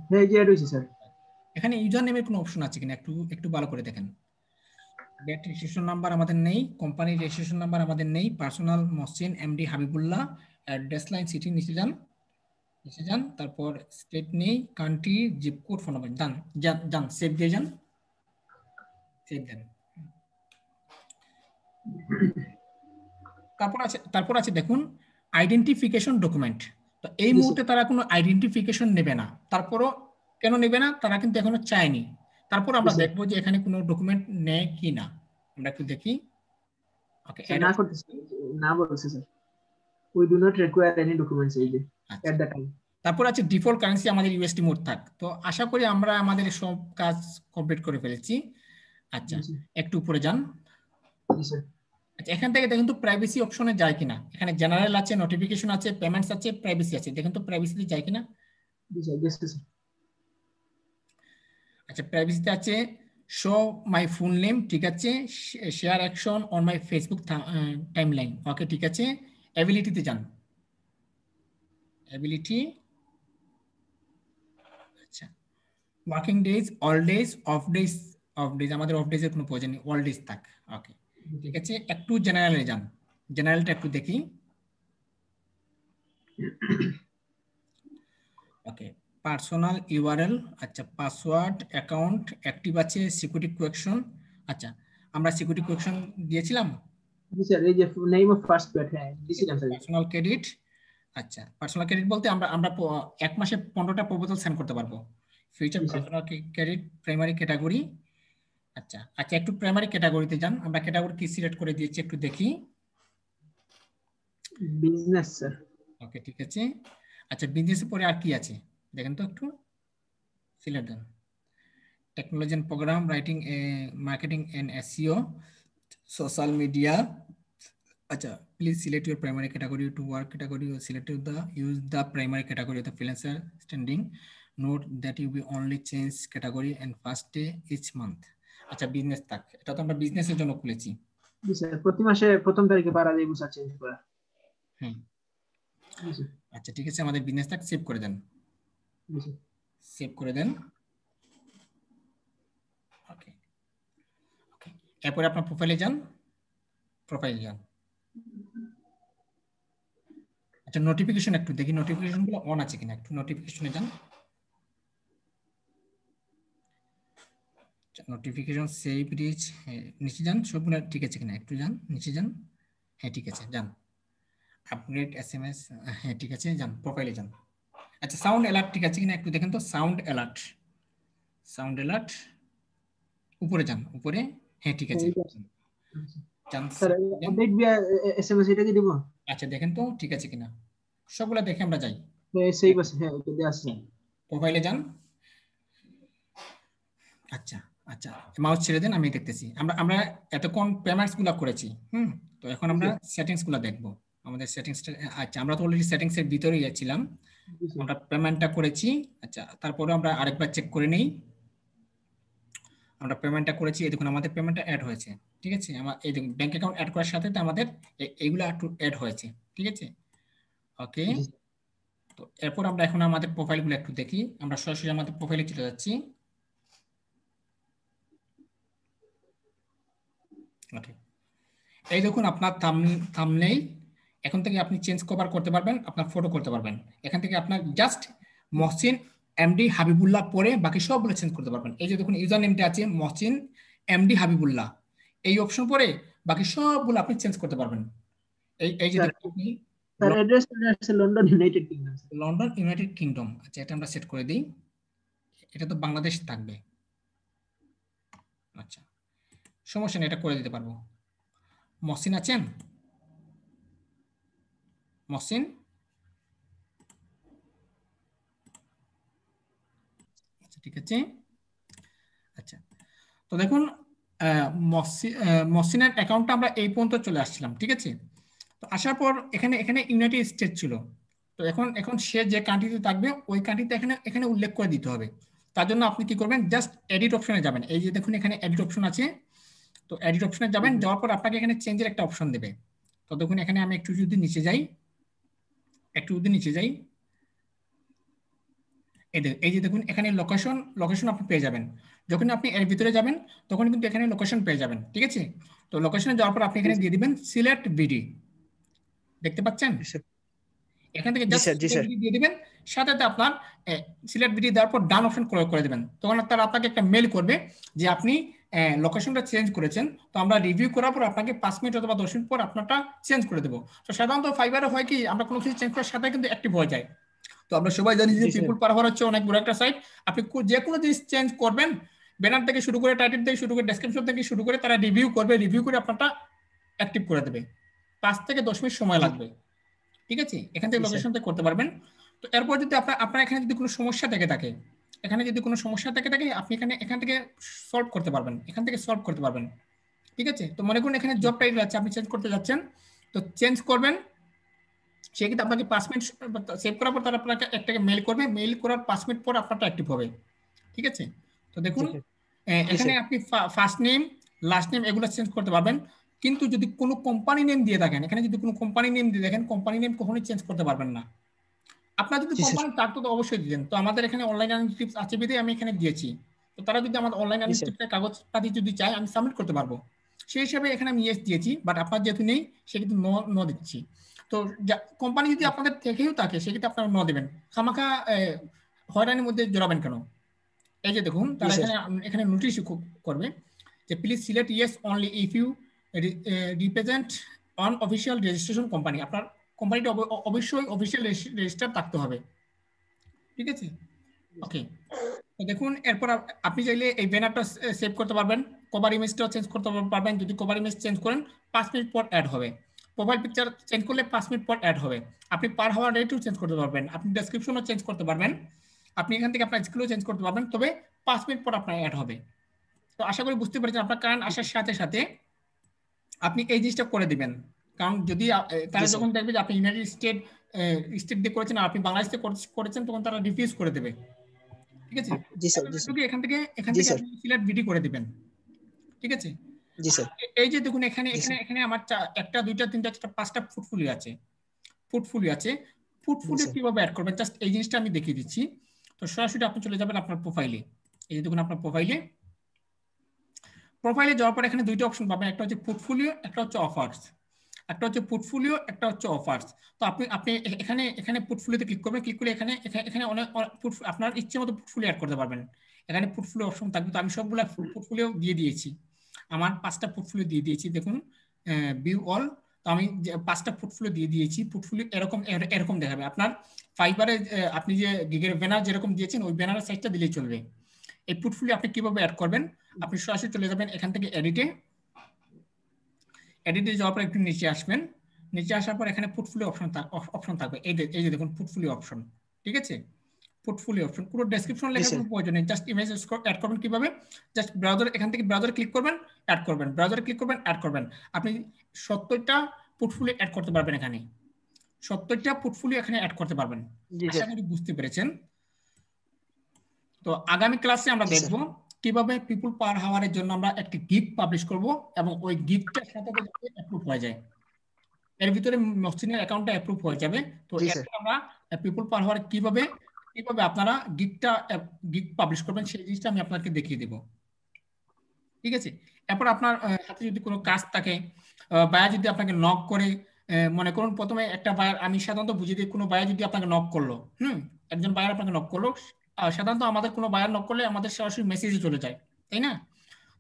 হ্যাঁ, এই যে অ্যাড হয়েছে স্যার। এখানে ইউজার নেমের কোনো অপশন আছে কিনা একটু একটু ভালো করে দেখেন। ব্যাট রেজিস্ট্রেশন নাম্বার আমাদের নেই, কোম্পানি রেজিস্ট্রেশন নাম্বার আমাদের নেই, personal Mohsin MD Habibullah, address line city নিচে যান, নিচে যান। তারপর স্টেট নেই, country, zip code, phone number, যান যান যান, সেভ দিয়ে যান, সেভ দেন। তারপর আছে দেখুন আইডেন্টিফিকেশন ডকুমেন্ট। তো এই মুহূর্তে তারা কোনো আইডেন্টিফিকেশন নেবে না, তারপরও কেন নেবে না, তারা কিন্তু এখনো চায়নি। তারপর আমরা দেখবো যে এখানে কোনো ডকুমেন্ট নেয় কি না, আমরা একটু দেখি। ওকে, না করতেছে, না বলছে sir, we do not require any documents এই যে আচ্ছা at the time তারপর আছে ডিফল্ট কারেন্সি আমাদের ইউএসডি মোড থাক। তো আশা করি আমরা আমাদের সব কাজ কমপ্লিট করে ফেলেছি। আচ্ছা একটু উপরে যান। জি স্যার আচ্ছা এখান থেকে দেখুন তো প্রাইভেসি অপশনে যায় কিনা। এখানে জেনারেল আছে, নোটিফিকেশন আছে, পেমেন্টস আছে, প্রাইভেসি আছে। দেখুন তো প্রাইভেসিতে যায় কিনা। জি স্যার জি স্যার আচ্ছা প্রাইভেসিতে আছে শো মাই ফুল নেম, ঠিক আছে, share action on my Facebook timeline, okay ঠিক আছে। অ্যাবিলিটিতে যান, অ্যাবিলিটি। আচ্ছা working days, all days, off days, off days আমাদের অফ ডেজের কোনো প্রয়োজন নেই, অল ডেজ থাক, ওকে ঠিক আছে। একটু জেনারেলে যান, জেনারেলটা একটু দেখি। ওকে পার্সোনাল ইউআরএল, আচ্ছা পাসওয়ার্ড, অ্যাকাউন্ট অ্যাক্টিভ আছে, সিকিউরিটি কোয়েকশন। আচ্ছা আমরা সিকিউরিটি কোয়েকশন দিয়েছিলাম। জি স্যার এই যে নেম অফ ফার্স্ট পেড হ্যাঁ দিছিলাম স্যার পার্সোনাল ক্রেডিট। আচ্ছা পার্সোনাল ক্রেডিট বলতে আমরা আমরা এক মাসে 15টা প্রপোজাল সেন্ড করতে পারবো। Future personal credit primary category. আচ্ছা আচ্ছা একটু প্রাইমারি ক্যাটাগরিতে যান। আমরা ক্যাটাগরি কি সিলেক্ট করে দিয়েছি একটু দেখি। বিজনেস স্যার ওকে ঠিক আছে। আচ্ছা বিজনেসের পরে আর কি আছে দেখেন তো একটু সিলেক্ট দেন। Technology and program, writing, marketing and SEO, social media. আচ্ছা please select your primary category to work category or select the use the primary category of the freelancer standing. Note that you will only change category and first day each month. আচ্ছা বিজনেস থাক, এটা তো আমরা বিজনেসের জন্য খুলেছি। জি স্যার প্রতি মাসে প্রথম তারিখে পারা যায় বুঝা চেঞ্জ করা হুম জি স্যার আচ্ছা ঠিক আছে আমাদের বিজনেস থাক সেভ করে দেন, জি স্যার সেভ করে দেন। ওকে ওকে এরপরে আপনার প্রোফাইলে যান, প্রোফাইলে যান। আচ্ছা নোটিফিকেশন একটু দেখি, নোটিফিকেশনগুলো অন আছে কিনা, একটু নোটিফিকেশনে যান। নোটিফিকেশন সেভ রিচ, নিচে যান, সবগুলো ঠিক আছে কিনা একটু যান, নিচে যান, হ্যাঁ ঠিক আছে যান। আপডেট এসএমএস, হ্যাঁ ঠিক আছে যান, প্রোফাইলে যান। আচ্ছা সাউন্ড অ্যালার্ট ঠিক আছে কিনা একটু দেখেন তো, সাউন্ড অ্যালার্ট, সাউন্ড অ্যালার্ট উপরে যান, উপরে, হ্যাঁ ঠিক আছে যান। স্যার আপডেট বিয়া এসএমএস এটা কি দিব আচ্ছা দেখেন তো ঠিক আছে কিনা, সবগুলা দেখে আমরা যাই। সেই বাস হ্যাঁ এটা দিয়ে আসছে প্রোফাইলে যান। আচ্ছা আচ্ছা মাউস ছেড়ে দেন, আমি দেখতেছি। আমরা আমরা এতক্ষণ পেমেন্টস গুলা করেছি, তো এখন আমরা সেটিংস গুলা দেখবো। আমাদের সেটিংসটা, আচ্ছা আমরা তো অলরেডি সেটিংস এর ভিতরেই ছিলাম, আমরা পেমেন্টটা করেছি। আচ্ছা তারপরে আমরা আরেকবার চেক করে নেই। আমরা পেমেন্টটা করেছি, এই দেখুন আমাদের পেমেন্টটা অ্যাড হয়েছে, ঠিক আছে। আমার এই দেখুন ব্যাংক অ্যাকাউন্ট অ্যাড করার সাথে আমাদের এইগুলো একটু অ্যাড হয়েছে, ঠিক আছে। ওকে তো এরপর আমরা এখন আমাদের প্রোফাইলগুলো একটু দেখি। আমরা সরাসরি আমাদের প্রোফাইলে চলে যাচ্ছি। ওকে এই দেখুন আপনার থাম্বনেইল, এখন থেকে আপনি চেঞ্জ কভার করতে পারবেন, আপনার ফটো করতে পারবেন। এখান থেকে আপনার জাস্ট মহসিন এমডি হাবিবুল্লাহ পরে বাকি সবগুলো চেঞ্জ করতে পারবেন। এই যে দেখুন ইউজার নেমটা আছে মহসিন এমডি হাবিবুল্লাহ, এই অপশন পরে বাকি সবগুলো আপনি চেঞ্জ করতে পারবেন। এই যে দেখুন আপনি স্যার অ্যাড্রেস আছে London United kingdom London United kingdom. আচ্ছা এটা আমরা সেট করে দিই, এটা তো বাংলাদেশ থাকবে। আচ্ছা সমস্যা নেই, এটা করে দিতে পারবো। মহসিন আছেন, মহসিন? আচ্ছা ঠিক আছে। আচ্ছা তো দেখুন মহসিনের অ্যাকাউন্টটা আমরা এই পর্যন্ত চলে আসছিলাম, ঠিক আছে। তো আসার পর এখানে এখানে ইউনাইটেড স্টেট ছিল, তো এখন সে যে কান্ট্রিতে থাকবে ওই কান্ট্রিতে এখানে এখানে উল্লেখ করে দিতে হবে। তার জন্য আপনি কি করবেন, জাস্ট এডিট অপশনে যাবেন। এই যে দেখুন এখানে এডিট অপশন আছে, তো এডিট অপশনে যাবেন, যাওয়ার পর আপনাকে এখানে চেঞ্জের একটা অপশন দেবে। তো দেখুন এখানে আমি একটু যদি নিচে যাই, একটু যদি নিচে যাই, এই যে দেখুন এখানে লোকেশন আপনি পেয়ে যাবেন। যখন আপনি এর ভিতরে যাবেন তখন কিন্তু এখানে লোকেশন পেয়ে যাবেন, ঠিক আছে। তো লোকেশনে যাওয়ার পর আপনি এখানে দিয়ে দিবেন সিলেক্ট বিডি, দেখতে পাচ্ছেন এখান থেকে জাস্ট সিলেক্ট বিডি দিয়ে দিবেন। সাথে সাথে আপনার সিলেক্ট বিডি দেওয়ার পর ডান অপশন করে দিবেন। তখন তারা আপনাকে একটা মেল করবে যে আপনি লোকেশনটা চেঞ্জ করেছেন। তো আমরা রিভিউ করার পর আপনাকে 5 মিনিট অথবা 10 মিনিট পর আপনারটা চেঞ্জ করে দেবো। তো সাধারণত ফাইবারে হয় কি আমরা কোনো কিছু চেঞ্জ করার সাথে কিন্তু অ্যাক্টিভ হয়ে যায়। তো আমরা সবাই জানি যে পিপল পারভার হচ্ছে অনেক বড় একটা সাইট। আপনি যে কোনো জিনিস চেঞ্জ করবেন, ব্যানার থেকে শুরু করে টাইটেল থেকে শুরু করে ডেসক্রিপশন থেকে শুরু করে তারা রিভিউ করবে, রিভিউ করে আপনারটা অ্যাক্টিভ করে দেবে। 5 থেকে 10 মিনিট সময় লাগবে। ঠিক আছে, এখান থেকে জি, স্যার। লোকেশন থেকে করতে পারবেন। তো এরপর যদি আপনার এখানে যদি কোনো সমস্যা থেকে থাকে, আপনি এখান থেকে সলভ করতে পারবেন, ঠিক আছে। তো মনে করুন এখানে জব টাইটেল আছে, আপনি চেঞ্জ করতে যাচ্ছেন, তো চেঞ্জ করবেন, সে কিন্তু আপনাকে 5 মিনিট সেভ করার পর তারা আপনাকে একটাকে মেল করবে, মেল করার 5 মিনিট পর আপনারটা অ্যাক্টিভ হবে, ঠিক আছে। তো দেখুন জি, স্যার। এখানে আপনি ফার্স্ট নেম, লাস্ট নেম এগুলো চেঞ্জ করতে পারবেন, কিন্তু যদি কোনো কোম্পানি নেম দিয়ে থাকেন, এখানে যদি কোনো কোম্পানি নেম দিয়ে দেখেন, কোম্পানি নেম কখনোই চেঞ্জ করতে পারবেন না। আপনার যদি জি, স্যার। কোম্পানি থাকতো তো অবশ্যই দিতেন, তো আমাদের এখানে অনলাইন আর্নিং টিপস আছে বিধে আমি এখানে দিয়েছি। তো তারা যদি আমাদের অনলাইন জি, আর্নিং স্যার। টিপসের কাগজপাতি যদি চায় আমি সাবমিট করতে পারবো, সেই হিসাবে এখানে আমি ইয়েস দিয়েছি, বাট আপনার যেহেতু নেই সে কিন্তু নো দিচ্ছি। তো কোম্পানি যদি আপনাদের থেকেও থাকে সেক্ষেত্রে আপনারা নো দেবেন, খামাখা হয়রানির মধ্যে জড়াবেন কেন। এই যে দেখুন জি, তারা স্যার। এখানে নোটিশ করবে যে please select yes only if you represent on official registration company. আপনার কোম্পানিটা অবশ্যই অফিসিয়াল রেজিস্টার থাকতে হবে, ঠিক আছে। ওকে, তো দেখুন এরপর আপনি চাইলে এই ব্যানারটা সেভ করতে পারবেন, কভার ইমেজটাও চেঞ্জ করতে পারবেন। যদি কভার ইমেজ চেঞ্জ করেন 5 মিনিট পর অ্যাড হবে, প্রোফাইল পিকচার চেঞ্জ করলে 5 মিনিট পর অ্যাড হবে। আপনি পার হাওয়ার রেটও চেঞ্জ করতে পারবেন, আপনি ডেসক্রিপশনও চেঞ্জ করতে পারবেন, আপনি এখান থেকে আপনার স্কিলও চেঞ্জ করতে পারবেন, তবে 5 মিনিট পর আপনার অ্যাড হবে। তো আশা করি বুঝতে পেরেছেন, আপনার কারেন্ট আসার সাথে সাথে আপনি এই জিনিসটা করে দিবেন। কারণ যদি তারা জি, স্যার। যখন দেখবে যে আপনি ইউনাইটেড স্টেট দিয়ে করেছেন আর আপনি বাংলাদেশ থেকে করেছেন, তখন তারা রিফিউজ করে দেবে, ঠিক আছে। জি, স্যার। জি, স্যার। এখান থেকে জি, স্যার। আপনি সিলেক্ট বিডি করে দিবেন, ঠিক আছে। জি, স্যার। এই যে দেখুন এখানে জি, এখানে স্যার। এখানে আমার একটা দুইটা তিনটা চারটা পাঁচটা পোর্টফোলিও আছে, জি, স্যার। কিভাবে অ্যাড করবেন জাস্ট এই জিনিসটা আমি দেখিয়ে দিচ্ছি। তো সরাসরি আপনি চলে যাবেন আপনার প্রোফাইলে, এই যে দেখুন আপনার প্রোফাইলে যাওয়ার পর এখানে দুইটা অপশন পাবেন, একটা হচ্ছে পোর্টফোলিও, একটা হচ্ছে অফার্স। তো আপনি আপনি এখানে এখানে পোর্টফোলিওতে ক্লিক করবেন, ক্লিক করে এখানে এখানে অনেক আপনার ইচ্ছে মতো পোর্টফোলিও অ্যাড করতে পারবেন। এখানে পোর্টফোলিও অপশন থাকবে, তো আমি সবগুলো পোর্টফোলিও দিয়ে দিয়েছি, আমার 5টা পোর্টফোলিও দিয়ে দিয়েছি। দেখুন ভিউ অল, তো আমি 5টা পোর্টফোলিও দিয়ে দিয়েছি। পোর্টফোলিও এরকম দেখাবে। আপনার ফাইবারে আপনি যে গিগের ব্যানার যেরকম দিয়েছেন ওই ব্যানারের সাইজটা দিলেই চলবে। এই পোর্টফোলিও আপনি কিভাবে অ্যাড করবেন, আপনি সরাসরি চলে যাবেন এখান থেকে এডিটে যাওয়ার পর একটু নিচে আসবেন, নিচে আসার পর এখানে পোর্টফোলিও অপশন থাকবে, এই যে দেখুন পোর্টফোলিও অপশন, ঠিক আছে। পোর্টফোলিও অপশন পুরো ডেসক্রিপশন জি, লেখার স্যার। কোনো প্রয়োজন নেই, জাস্ট ইমেজ অ্যাড করবেন কিভাবে, জাস্ট ব্রাউজার এখান থেকে ব্রাউজারে ক্লিক করবেন, অ্যাড করবেন, ব্রাউজারে ক্লিক করবেন, অ্যাড করবেন। আপনি 70টা পোর্টফোলিও অ্যাড করতে পারবেন, এখানে 70টা পোর্টফোলিও এখানে অ্যাড করতে পারবেন। জি, আশা স্যার। করি বুঝতে পেরেছেন। তো আগামী ক্লাসে আমরা জি, দেখব স্যার। কিভাবে পিপল পার হাওয়ারের জন্য আমরা একটি গিফট পাবলিশ করব এবং ওই গিফটটার সাথে অ্যাপ্রুভ হয়ে যায়, এর ভিতরে মহসিনের অ্যাকাউন্টটা অ্যাপ্রুভ হয়ে যাবে। তো জি, স্যার। এরপর আমরা পিপল পার হাওয়ার কিভাবে কিভাবে আপনারা গিফট পাবলিশ করবেন সেই জিনিসটা আমি আপনাকে দেখিয়ে দেব, ঠিক আছে। এরপর আপনার হাতে যদি কোনো কাজ থাকে, বায়া যদি আপনাকে নক করে, মনে করুন প্রথমে একটা বায়ার, আমি সাধারণত বুঝিয়ে দিই, কোনো বায়ার যদি আপনাকে নক করলো, একজন বায়ার আপনাকে নক করলো, সাধারণত আমাদের কোনো বায়ার নক করলে আমাদের সরাসরি মেসেজে চলে যায়, তাই না।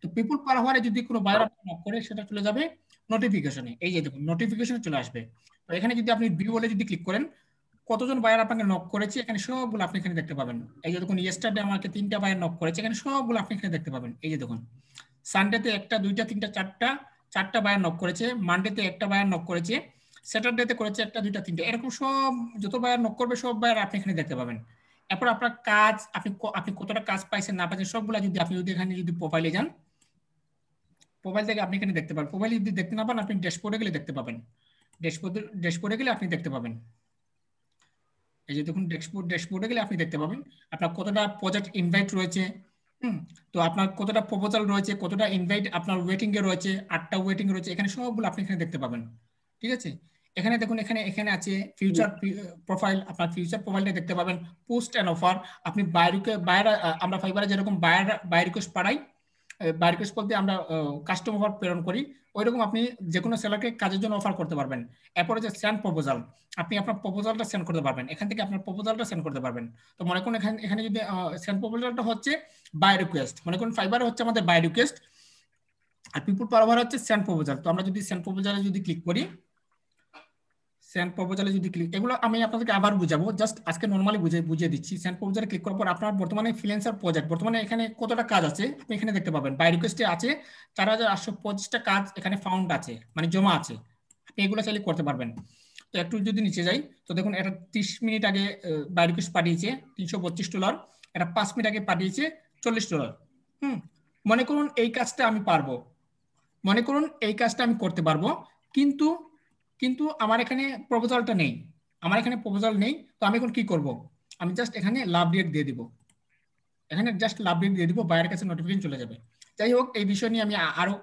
তো পিপল পার হাওয়ারে যদি কোনো বায়ার আপনাকে নক করে সেটা চলে যাবে নোটিফিকেশনে, এই যে দেখুন নোটিফিকেশনে চলে আসবে। তো এখানে যদি আপনি ভিউ বলে যদি ক্লিক করেন, কতজন বায়ার আপনাকে নক করেছে এখানে সবগুলো আপনি এখানে দেখতে পাবেন। এই যে দেখুন ইয়েস্টারডে আমাকে 3টা বায়ার নক করেছে, এখানে সবগুলো আপনি এখানে দেখতে পাবেন। এই যে দেখুন সানডেতে 1টা 2টা 3টা 4টা বায়ার নক করেছে, মানডেতে 1টা বায়ার নক করেছে, স্যাটারডেতে করেছে 1টা 2টা 3টা, এরকম সব যত বায়ার নক করবে সব বায়ার আপনি এখানে দেখতে পাবেন। এরপর আপনার কাজ, আপনি কতটা কাজ পাইছেন না পাইছেন সবগুলা যদি আপনি যদি এখানে যদি প্রোফাইলে যান, প্রোফাইল থেকে আপনি এখানে দেখতে পাবেন। প্রোফাইলে যদি দেখতে না পান আপনি ড্যাশবোর্ডে গেলে দেখতে পাবেন, ড্যাশবোর্ডে গেলে আপনি দেখতে পাবেন। এই যে দেখুন ড্যাশবোর্ডে গেলে আপনি দেখতে পাবেন আপনার কতটা প্রজেক্ট ইনভাইট রয়েছে, তো আপনার কতটা প্রপোজাল রয়েছে, কতটা ইনভাইট আপনার ওয়েটিং এ রয়েছে, 8টা ওয়েটিং রয়েছে, এখানে সবগুলো আপনি এখানে দেখতে পাবেন, ঠিক আছে। এখানে দেখুন এখানে এখানে আছে ফিউচার প্রোফাইল, আপনার ফিউচার প্রোফাইলটা দেখতে পাবেন, পোস্ট এন্ড অফার, আপনি বায়ার আমরা ফাইবারে যেরকম বায়ার রিকোয়েস্ট পাঠাই, বায়ার রিকোয়েস্ট বলতে আমরা কাস্টম অফার প্রেরণ করি, ওইরকম আপনি যে কোনো সেলারকে কাজের জন্য অফার করতে পারবেন। এরপরে যে সেন্ড প্রপোজাল, আপনি আপনার প্রপোজালটা সেন্ড করতে পারবেন, এখান থেকে আপনার প্রপোজালটা সেন্ড করতে পারবেন। তো মনে করুন এখানে এখানে যদি সেন্ড প্রপোজালটা হচ্ছে বাই রিকোয়েস্ট, মনে করুন ফাইবারে হচ্ছে আমাদের বাই রিকোয়েস্ট আর পিপল পার হাওয়ার হচ্ছে সেন্ড প্রপোজাল। তো আমরা যদি সেন্ড প্রপোজালে যদি ক্লিক করি, সেন্ড প্রপোজালে যদি ক্লিক, এগুলো আমি আপনাদেরকে আবার বুঝাবো, জাস্ট আজকে নরমালি বুঝিয়ে দিচ্ছি। সেন্ড প্রপোজালে ক্লিক করার পর আপনার বর্তমানে ফ্রিল্যান্সার প্রজেক্ট, বর্তমানে এখানে কতটা কাজ আছে আপনি এখানে দেখতে পাবেন। বাই রিকোয়েস্টে আছে 4825টা কাজ এখানে ফাউন্ড আছে, মানে জমা আছে, আপনি এগুলো চাইলে করতে পারবেন। তো একটু যদি নিচে যাই তো দেখুন এটা 30 মিনিট আগে বাই রিকোয়েস্ট পাঠিয়েছে $332, এটা 5 মিনিট আগে পাঠিয়েছে $40। মনে করুন এই কাজটা আমি পারবো, মনে করুন এই কাজটা আমি করতে পারবো, কিন্তু কিন্তু আমার এখানে প্রপোজালটা নেই, আমার এখানে প্রপোজাল নেই। তো আমি এখন কি করব, আমি জাস্ট এখানে লাভ রেট দিয়ে দিব, এখানে জাস্ট লাভ রেট দিয়ে দিব, বাইরের কাছে নোটিফিকেশন চলে যাবে। যাই হোক, এই বিষয় নিয়ে আমি আরো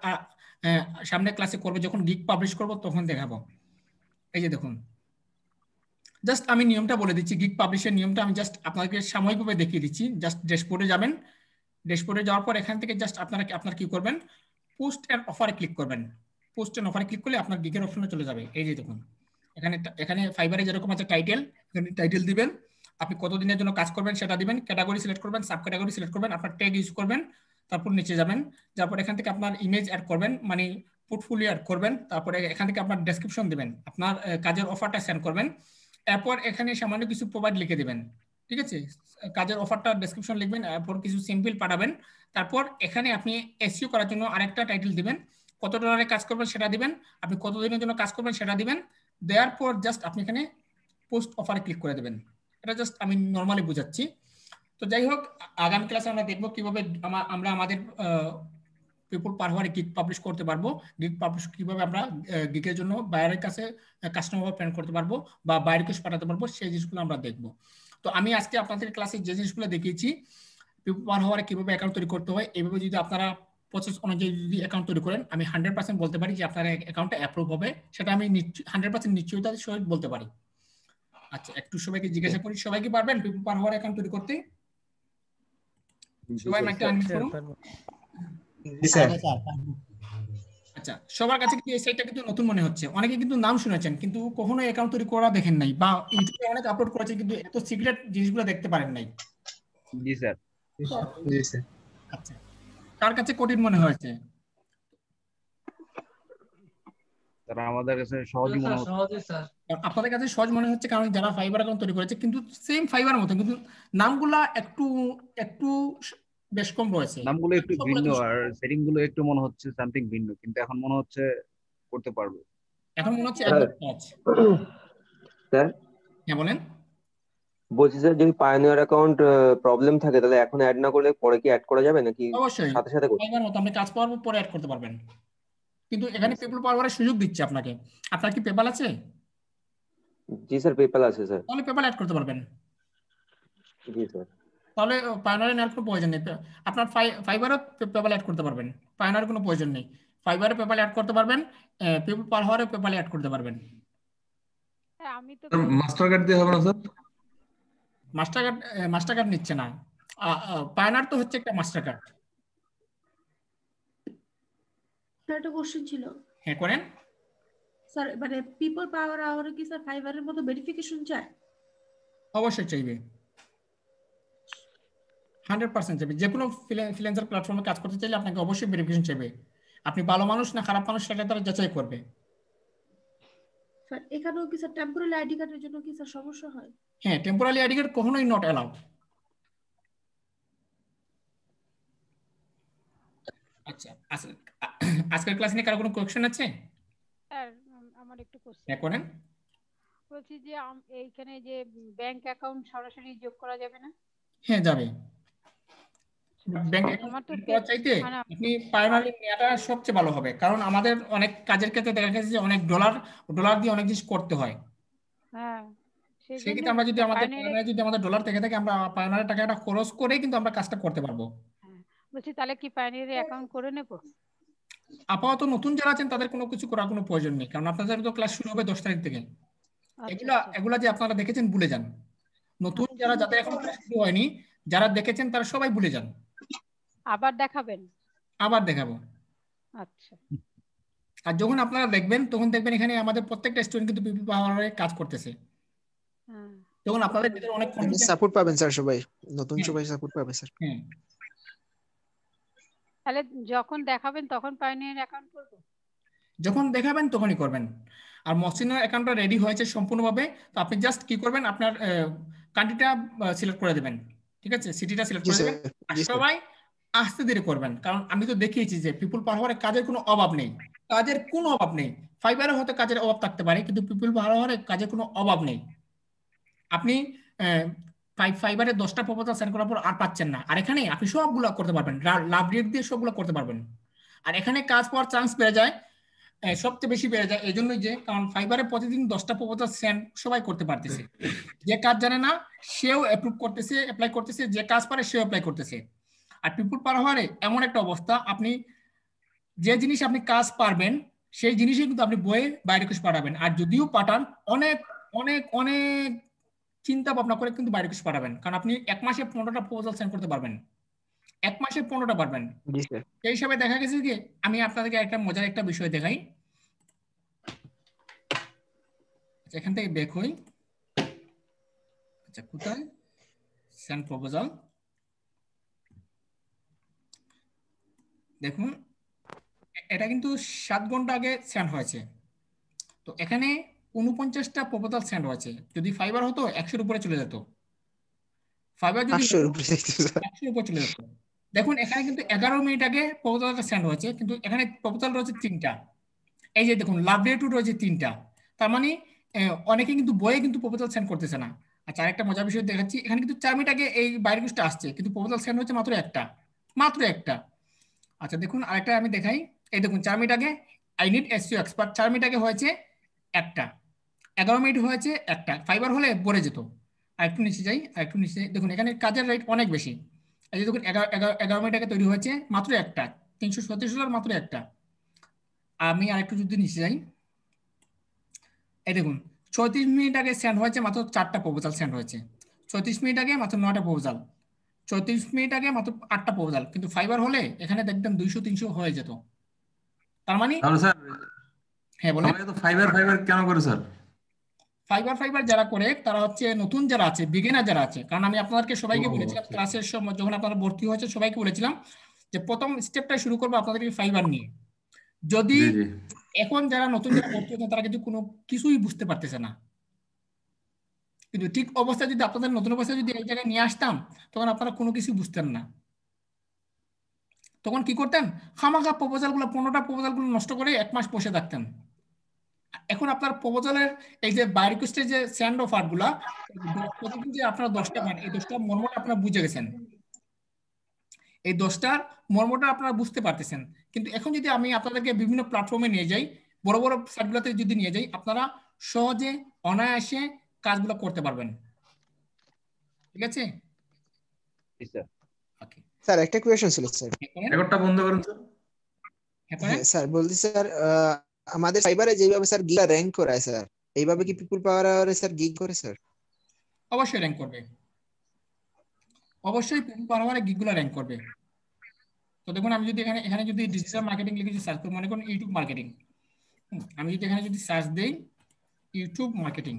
সামনে ক্লাসে করবো, যখন গিগ পাবলিশ করব তখন দেখাবো। এই যে দেখুন, জাস্ট আমি নিয়মটা বলে দিচ্ছি, গিগ পাবলিশের নিয়মটা আমি জাস্ট আপনাকে সাময়িকভাবে দেখিয়ে দিচ্ছি। জাস্ট ড্যাশবোর্ডে যাবেন, ড্যাশবোর্ডে যাওয়ার পর এখান থেকে জাস্ট আপনার কি করবেন, পোস্ট এন্ড অফারে ক্লিক করবেন। পোস্ট এন্ড অফারে ক্লিক করলে আপনার গিগের অপশনে চলে যাবে। এই যে দেখুন, এখানে ফাইবারে যেরকম আছে টাইটেল, এখানে টাইটেল দিবেন, আপনি কতদিনের জন্য কাজ করবেন সেটা দিবেন, ক্যাটাগরি সিলেক্ট করবেন, সাব ক্যাটাগরি সিলেক্ট করবেন, আপনার ট্যাগ ইউজ করবেন, তারপর নিচে যাবেন, তারপর এখান থেকে আপনার ইমেজ অ্যাড করবেন, মানে পোর্টফোলিও অ্যাড করবেন, তারপরে এখান থেকে আপনার ডেসক্রিপশন দিবেন, আপনার কাজের অফারটা সেন্ড করবেন, এরপর এখানে সামান্য কিছু প্রোভাইড লিখে দিবেন, ঠিক আছে, কাজের অফারটা ডেসক্রিপশন লিখবেন, এরপর কিছু সিম্পল পাঠাবেন, তারপর এখানে আপনি এসইও করার জন্য আরেকটা টাইটেল দিবেন, কত ডলারে কাজ করবেন সেটা দিবেন, আপনি কতদিনের জন্য কাজ করবেন সেটা দিবেন, দেওয়ার পর জাস্ট আপনি এখানে পোস্ট অফারে ক্লিক করে দেবেন। এটা জাস্ট আমি নর্মালি বুঝাচ্ছি। তো যাই হোক, আগামী ক্লাসে আমরা দেখবো কিভাবে আমরা আমাদের পিপল পার হাওয়ারে গিগ পাবলিশ করতে পারবো, গিগ পাবলিশ কিভাবে আমরা গিগের জন্য বাইরের কাছে কাস্টমার প্ল্যান করতে পারবো বা বাইরে কিছু পাঠাতে পারবো, সেই জিনিসগুলো আমরা দেখবো। তো আমি আজকে আপনাদের ক্লাসে যে জিনিসগুলো দেখিয়েছি, পিপল পার হাওয়ারে কিভাবে অ্যাকাউন্ট তৈরি করতে হয়, এইভাবে যদি আপনারা প্রসেস অনুযায়ী যদি অ্যাকাউন্ট তৈরি করেন, আমি 100% বলতে পারি যে আপনার অ্যাকাউন্টটা অ্যাপ্রুভ হবে, সেটা আমি 100% নিশ্চয়তার সহিত বলতে পারি। আচ্ছা, একটু সবাইকে জিজ্ঞাসা করি, সবাই কি পারবেন পিপল পার হাওয়ার অ্যাকাউন্ট তৈরি করতে? সবাই মাইকটা আনমিউট করুন। জি স্যার। আচ্ছা, সবার কাছে কিন্তু এই সাইটটা কিন্তু নতুন মনে হচ্ছে, অনেকে কিন্তু নাম শুনেছেন কিন্তু কখনো অ্যাকাউন্ট তৈরি করা দেখেন নাই, বা ইউটিউবে অনেক আপলোড করেছে কিন্তু এত সিক্রেট জিনিসগুলো দেখতে পারেন নাই। জি স্যার। জি স্যার। আচ্ছা, কার কাছে কঠিন মনে হয়েছে? স্যার আমাদের কাছে সহজই মনে হচ্ছে। আপনাদের কাছে সহজ মনে হচ্ছে কারণ যারা ফাইবার অ্যাকাউন্ট তৈরি করেছে, কিন্তু সেম ফাইবার মতো, কিন্তু নামগুলা একটু একটু বেশ কম রয়েছে, নামগুলো একটু ভিন্ন আর সেটিং গুলো একটু মনে হচ্ছে সামথিং ভিন্ন, কিন্তু এখন মনে হচ্ছে করতে পারবো। এখন মনে হচ্ছে একদম সহজ। স্যার হ্যাঁ বলেন। বলছি স্যার, যদি পায়োনিয়ার অ্যাকাউন্ট প্রবলেম থাকে তাহলে এখন অ্যাড না করলে পরে কি অ্যাড করা যাবে নাকি অবশ্যই সাথে সাথে করতে? ফাইবার মতো আপনি কাজ পাওয়ার পরে অ্যাড করতে পারবেন, কিন্তু এখানে পিপল পাওয়ারের সুযোগ দিচ্ছে আপনাকে। আপনার কি পেপাল আছে? জি স্যার, পেপ্যাল আছে স্যার। তাহলে পেপাল অ্যাড করতে পারবেন। জি স্যার। তাহলে পায়োনিয়ারে নেওয়ার কোনো প্রয়োজন নেই, আপনার ফাইবারও পেপাল অ্যাড করতে পারবেন, পায়োনিয়ারের কোনো প্রয়োজন নেই। ফাইবারে পেপাল অ্যাড করতে পারবেন, পিপল পার হাওয়ারে পেপাল অ্যাড করতে পারবেন। আমি তো মাস্টার কার্ড দিয়ে হবে না স্যার? মাস্টার কার্ড নিচ্ছে না, পায়োনিয়ার তো হচ্ছে একটা মাস্টার কার্ড। স্যার একটা কোশ্চেন ছিল। হ্যাঁ করেন। স্যার মানে পিপল পাওয়ার আওয়ারে কি স্যার ফাইবারের মতো ভেরিফিকেশন চায়? অবশ্যই চাইবে, 100% চাইবে। যে কোনো ফ্রিল্যান্সার প্ল্যাটফর্মে কাজ করতে চাইলে আপনাকে অবশ্যই ভেরিফিকেশন চাইবে, আপনি ভালো মানুষ না খারাপ মানুষ সেটা তারা যাচাই করবে। স্যার এখানেও কি স্যার টেম্পোরারি আইডি কার্ডের জন্য কি স্যার সমস্যা হয়? হ্যাঁ, টেম্পোরারি আইডি কার্ড কখনোই নট অ্যালাউড। আচ্ছা, আজকের ক্লাস নিয়ে কারো কোনো কোয়েশ্চেন আছে? স্যার আমার একটু কোশ্চেন। হ্যাঁ করেন। বলছি যে এইখানে যে ব্যাংক অ্যাকাউন্ট সরাসরি যোগ করা যাবে না? হ্যাঁ যাবে, ব্যাংক অ্যাকাউন্ট করা চাইতে আপনি পায়োনিয়ারে নেওয়াটা সবচেয়ে ভালো হবে, কারণ আমাদের অনেক কাজের ক্ষেত্রে দেখা গেছে যে অনেক ডলার দিয়ে অনেক জিনিস করতে হয়। হ্যাঁ, সেই ক্ষেত্রে আমরা যদি আমাদের ডলার থেকে থাকে, আমরা পায়োনিয়ারের টাকাটা খরচ করে কিন্তু আমরা কাজটা করতে পারবো। বলছি তাহলে কি পায়োনিয়ারে অ্যাকাউন্ট করে নেব? আপাতত নতুন যারা আছেন তাদের কোনো কিছু করার কোনো প্রয়োজন নেই, কারণ আপনাদের তো ক্লাস শুরু হবে 10 তারিখ থেকে। এগুলা যে আপনারা দেখেছেন ভুলে যান, নতুন যাদের এখন ক্লাস শুরু হয়নি, যারা দেখেছেন তারা সবাই ভুলে যান। আবার দেখাবেন? আবার দেখাবো। আচ্ছা। আর যখন আপনারা দেখবেন তখন দেখবেন এখানে আমাদের প্রত্যেকটা স্টুডেন্ট কিন্তু পিপল পাওয়ারে কাজ করতেছে, তখন আপনাদের ভিতরে অনেক সাপোর্ট পাবেন স্যার, সবাই নতুন সবাই সাপোর্ট পাবে স্যার। হ্যাঁ, তাহলে যখন দেখাবেন তখন পায়োনিয়ার অ্যাকাউন্ট করব? যখন দেখাবেন তখনই করবেন। আর মহসিনের অ্যাকাউন্টটা রেডি হয়েছে সম্পূর্ণভাবে, তো আপনি জাস্ট কি করবেন, আপনার কান্ট্রিটা সিলেক্ট করে দেবেন, ঠিক আছে, সিটিটা সিলেক্ট করে দেবেন। আর সবাই আস্তে ধীরে করবেন, কারণ আমি তো দেখিয়েছি যে পিপল পার হাওয়ারে কাজের কোনো অভাব নেই। কাজের কোনো অভাব নেই। ফাইবারে হয়তো কাজের অভাব থাকতে পারে, কিন্তু পিপল পারহাওয়ারে কাজের কোনো অভাব নেই। আপনি ফাইবারে 10টা প্রপোজাল সেন্ড করার পর আর পাচ্ছেন না, আর এখানে আপনি সবগুলো করতে পারবেন, লাভ রেট দিয়ে সবগুলো করতে পারবেন। আর এখানে কাজ পাওয়ার চান্স বেড়ে যায়, সবচেয়ে বেশি বেড়ে যায় এই জন্যই যে কারণ ফাইবারে প্রতিদিন 10টা প্রপোজাল সেন্ড সবাই করতে পারতেছে। যে কাজ জানে না সেও অ্যাপ্রুভ করতেছে, অ্যাপ্লাই করতেছে, যে কাজ পারে সেও অ্যাপ্লাই করতেছে। আর পিপল পারহাওয়ারে এমন একটা অবস্থা, আপনি যে জিনিস আপনি কাজ পারবেন সেই জিনিসই কিন্তু আপনি বইয়ে বাই রিকোয়েস্ট পাঠাবেন। আর যদিও পাঠান অনেক অনেক অনেক চিন্তা ভাবনা করে কিন্তু বাই রিকোয়েস্ট পাঠাবেন, কারণ আপনি 1 মাসে 15টা প্রপোজাল সেন্ড করতে পারবেন, 1 মাসে 15টা পারবেন। জি স্যার। সেই হিসাবে দেখা গেছে যে আমি আপনাদেরকে একটা মজার একটা বিষয় দেখাই। আচ্ছা, এখান থেকে ব্যাক হই। আচ্ছা, কোথায় সেন্ড প্রপোজাল, দেখুন এটা কিন্তু 7 ঘন্টা আগে সেন্ড হয়েছে। তো এখানে 49টা প্রপোজাল সেন্ড হয়েছে। যদি ফাইবার হতো 100-এর উপরে চলে যেত, ফাইবার যদি 500 উপরে যাইতো স্যার। 100-এর উপরে চলে যেত। দেখুন এখানে কিন্তু 11 মিনিট আগে প্রপোজালটা সেন্ড হয়েছে, কিন্তু এখানে প্রপোজাল রয়েছে 3টা। এই যে দেখুন লাভ রেটও রয়েছে 3টা। তার মানে অনেকে কিন্তু বইয়ে কিন্তু প্রপোজাল সেন্ড করতেছে না। আচ্ছা, আরেকটা মজার বিষয় দেখাচ্ছি, এখানে কিন্তু 4 মিনিট আগে এই বাইরের গুছটা আসছে, কিন্তু প্রপোজাল সেন্ড হচ্ছে মাত্র একটা, মাত্র একটা। আচ্ছা দেখুন আরেকটা আমি দেখাই, এই দেখুন 4 মিনিট আগে I need SEO expert, 4 minute আগে হয়েছে একটা, 11 মিনিট হয়েছে একটা। ফাইবার হলে ভরে যেত। আর একটু নিচে যাই, আর একটু নিচে দেখুন এখানে কাজের রেট অনেক বেশি। এই যে দেখুন 11 মিনিট আগে তৈরি হয়েছে মাত্র একটা, $337 মাত্র একটা। আমি আরেকটু যদি নিচে যাই, এই দেখুন 34 মিনিট আগে সেন্ড হয়েছে মাত্র 4টা প্রপোজাল সেন্ড হয়েছে, 34 মিনিট আগে মাত্র 9টা প্রপোজাল, 34 মিনিট আগে মাত্র 8টা প্রপোজাল। কিন্তু ফাইবার হলে এখানে দেখবেন 200-300 হয়ে যেত। তার মানে তাহলে স্যার হ্যাঁ বলেন, সবাই তো ফাইবার ফাইবার কেন করে স্যার? ফাইবার যারা করে তারা হচ্ছে নতুন যারা আছে, বিগিনার যারা আছে। কারণ আমি আপনাদেরকে সবাইকে ও, বলেছিলাম আচ্ছা। ক্লাসের সময় যখন আপনারা ভর্তি হয়েছে সবাইকে বলেছিলাম যে প্রথম স্টেপটা শুরু করবো আপনাদেরকে ফাইবার নিয়ে। যদি জি জি এখন যারা নতুন যারা ভর্তি হচ্ছে তারা কিন্তু কোনো কিছুই বুঝতে পারতেছে না, কিন্তু ঠিক অবস্থা যদি আপনাদের নতুন অবস্থা যদি এই জায়গায় নিয়ে আসতাম তখন আপনারা কোনো কিছু বুঝতেন না। তখন কি করতেন, খামাখা প্রপোজালগুলো 15টা প্রপোজালগুলো নষ্ট করে 1 মাস বসে থাকতেন। এখন আপনার প্রপোজালের এই যে বাই রিকোয়েস্টের যে সেন্ড অফার গুলা, প্রতিদিন যে আপনারা 10টা পান, এই 10টার মর্মটা আপনারা বুঝে গেছেন, এই 10টার মর্মটা আপনারা বুঝতে পারতেছেন। কিন্তু এখন যদি আমি আপনাদেরকে বিভিন্ন প্ল্যাটফর্মে নিয়ে যাই, বড় বড় সাইটগুলোতে যদি নিয়ে যাই, আপনারা সহজে অনায়াসে কাজগুলো করতে পারবেন। ঠিক আছে, জি স্যার। ওকে, স্যার একটা কোয়েশ্চেন ছিল স্যার। রেকর্ডটা বন্ধ করুন স্যার। হ্যাঁ স্যার, বলছি স্যার আমাদের ফাইবারে যেভাবে স্যার গিগ র্যাঙ্ক করায় স্যার, এইভাবে কি পিপল পাওয়ার স্যার গিগ করে স্যার? অবশ্যই র্যাঙ্ক করবে, অবশ্যই পারওয়ারে গিগগুলো র্যাঙ্ক করবে। তো দেখুন আমি যদি এখানে এখানে যদি ডিজিটাল মার্কেটিং লিখে সার্চ করি, মনে করুন ইউটিউব মার্কেটিং, আমি যদি এখানে যদি সার্চ দেই ইউটিউব মার্কেটিং,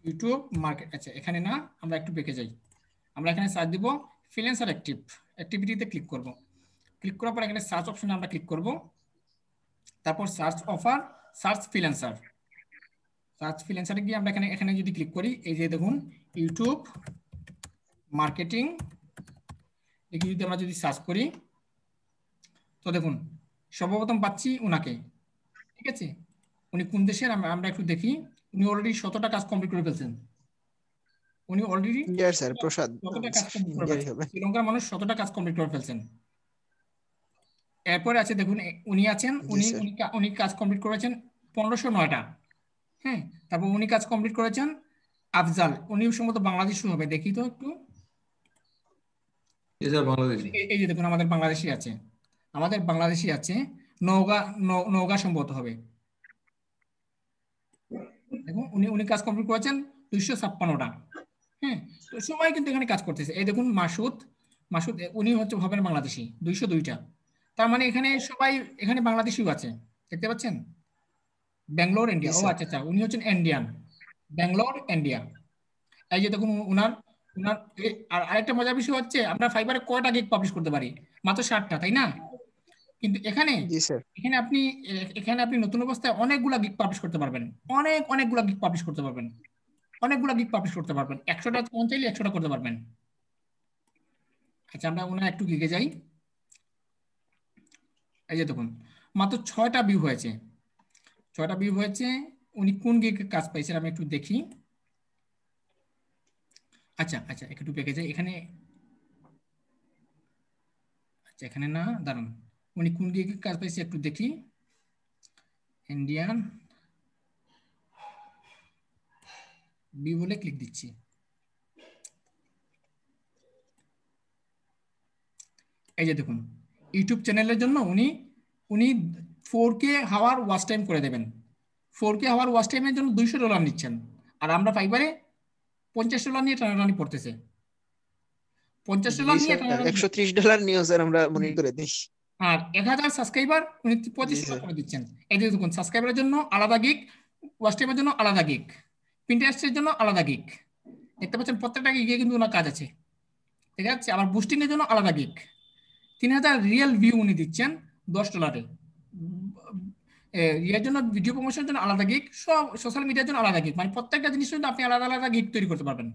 ইউটিউব মার্কেট, আচ্ছা এখানে না, আমরা একটু বেঁকে যাই, আমরা এখানে সার্চ দিব ফ্রিল্যান্সার অ্যাক্টিভিটিতে ক্লিক করব। ক্লিক করার পর এখানে সার্চ অপশনে আমরা ক্লিক করব, তারপর সার্চ অফার, সার্চ ফ্রিল্যান্সারে গিয়ে আমরা এখানে এখানে যদি ক্লিক করি, এই যে দেখুন ইউটিউব মার্কেটিং লিখে যদি আমরা যদি সার্চ করি, তো দেখুন সর্বপ্রথম পাচ্ছি উনাকে। ঠিক আছে, উনি কোন দেশের আমরা একটু দেখি। উনি অলরেডি 100টা কাজ কমপ্লিট করে ফেলছেন, উনি অলরেডি ইন্ডিয়ার স্যার প্রসাদ 100টা কাজ কমপ্লিট করে ইন্ডিয়ারই ফেলছেন, হবে। শ্রীলঙ্কার মানুষ 100টা কাজ কমপ্লিট করে ফেলছেন। এরপরে আছে দেখুন উনি আছেন, জি স্যার। উনি কাজ কমপ্লিট করেছেন 1509টা। হ্যাঁ, তারপর উনি কাজ কমপ্লিট করেছেন আফজাল, উনি সম্ভবত বাংলাদেশি হবে, দেখি তো একটু। জি স্যার, বাংলাদেশি। এই যে দেখুন আমাদের বাংলাদেশি আছে, নওগাঁ সম্ভবত হবে। দেখুন উনি কাজ কমপ্লিট করেছেন 256টা। হ্যাঁ, তো সবাই কিন্তু এখানে কাজ করতেছে। এই দেখুন মাসুদ, উনি হচ্ছে হবেন বাংলাদেশি, 202টা। তার মানে এখানে সবাই এখানে বাংলাদেশিও আছে, দেখতে পাচ্ছেন। ব্যাঙ্গালোর ইন্ডিয়া, ও আচ্ছা আচ্ছা, উনি হচ্ছেন ইন্ডিয়ান, ব্যাঙ্গালোর ইন্ডিয়া। এই যে দেখুন উনার উনার আর আরেকটা মজার বিষয় হচ্ছে আমরা ফাইবারে কয়টা গিগ পাবলিশ করতে পারি, মাত্র 60টা, তাই না? কিন্তু এখানে জি স্যার। এখানে আপনি নতুন অবস্থায় অনেকগুলা গিগ পাবলিশ করতে পারবেন, অনেকগুলা গিগ পাবলিশ করতে পারবেন, 100টা কোন চাইলে 100টা করতে পারবেন। আচ্ছা আমরা ওনার একটু গিগে যাই। এই যে দেখুন মাত্র 6টা ভিউ হয়েছে, 6টা ভিউ হয়েছে। উনি কোন গিগে কাজ পাইছেন আমি একটু দেখি। আচ্ছা আচ্ছা একটু প্যাকেজে এখানে, আচ্ছা এখানে না, দাঁড়ান, উনি কোন গিগে কাজ পাইছে একটু দেখি। ইন্ডিয়ান ভিউ বলে ক্লিক দিচ্ছি। এই যে দেখুন, ইউটিউব চ্যানেলের জন্য উনি উনি 4K হাওয়ার ওয়াচ টাইম করে দেবেন। 4K হাওয়ার ওয়াচ টাইমের জন্য $200 নিচ্ছেন, আর আমরা ফাইবারে $50 নিয়ে টানাটানি পড়তেছে। $50 নিয়ে টানাটানি, $130 নিয়েও স্যার আমরা মনিটর করে দিই। আর 1000 সাবস্ক্রাইবার উনি $25 করে দিচ্ছেন। এই যে দেখুন, সাবস্ক্রাইবারের জন্য আলাদা গিগ, ওয়াচ টাইমের জন্য আলাদা গিগ, পিন্টারেস্টের জন্য আলাদা গিগ। দেখতে পাচ্ছেন প্রত্যেকটা গিগে কিন্তু ওনার কাজ আছে, ঠিক আছে। আবার বুস্টিং এর জন্য আলাদা গিগ। 3000 রিয়েল ভিউ উনি দিচ্ছেন $10। এর জন্য ভিডিও প্রমোশনের জন্য আলাদা গিগ, সব সোশ্যাল মিডিয়ার জন্য আলাদা গিগ, মানে প্রত্যেকটা জিনিস কিন্তু আপনি আলাদা আলাদা গিগ তৈরি করতে পারবেন।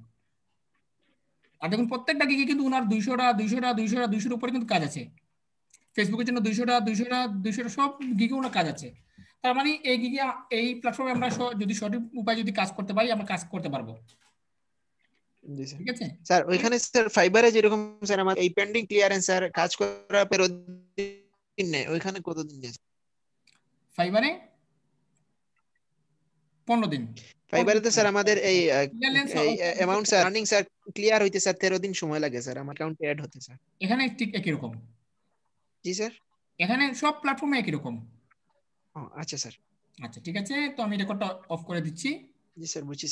আর দেখুন প্রত্যেকটা গিগে কিন্তু ওনার 200 উপরে কিন্তু কাজ আছে। ফেসবুকের জন্য 200 সব গিগে ওনার কাজ আছে। তার মানে এই গিগে, এই প্ল্যাটফর্মে আমরা যদি সঠিক উপায় যদি কাজ করতে পারি, আমরা কাজ করতে পারবো। জি স্যার। ঠিক আছে স্যার ওইখানে স্যার ফাইবারে যেরকম স্যার আমার এই পেন্ডিং ক্লিয়ারেন্স স্যার কাজ করা পরে দিন নেই, ওইখানে কতদিন নেই? ফাইবারে 15 দিন। ফাইবারে তো স্যার আমাদের এই Clearance amount sir running sir clear হইতে স্যার 13 দিন সময় লাগে স্যার আমার অ্যাকাউন্টে অ্যাড হতে স্যার। এখানে ঠিক একই রকম। জি স্যার। এখানে সব প্ল্যাটফর্মে একই রকম। ও আচ্ছা স্যার। আচ্ছা ঠিক আছে, তো আমি রেকর্ডটা অফ করে দিচ্ছি। জি স্যার বুঝছি।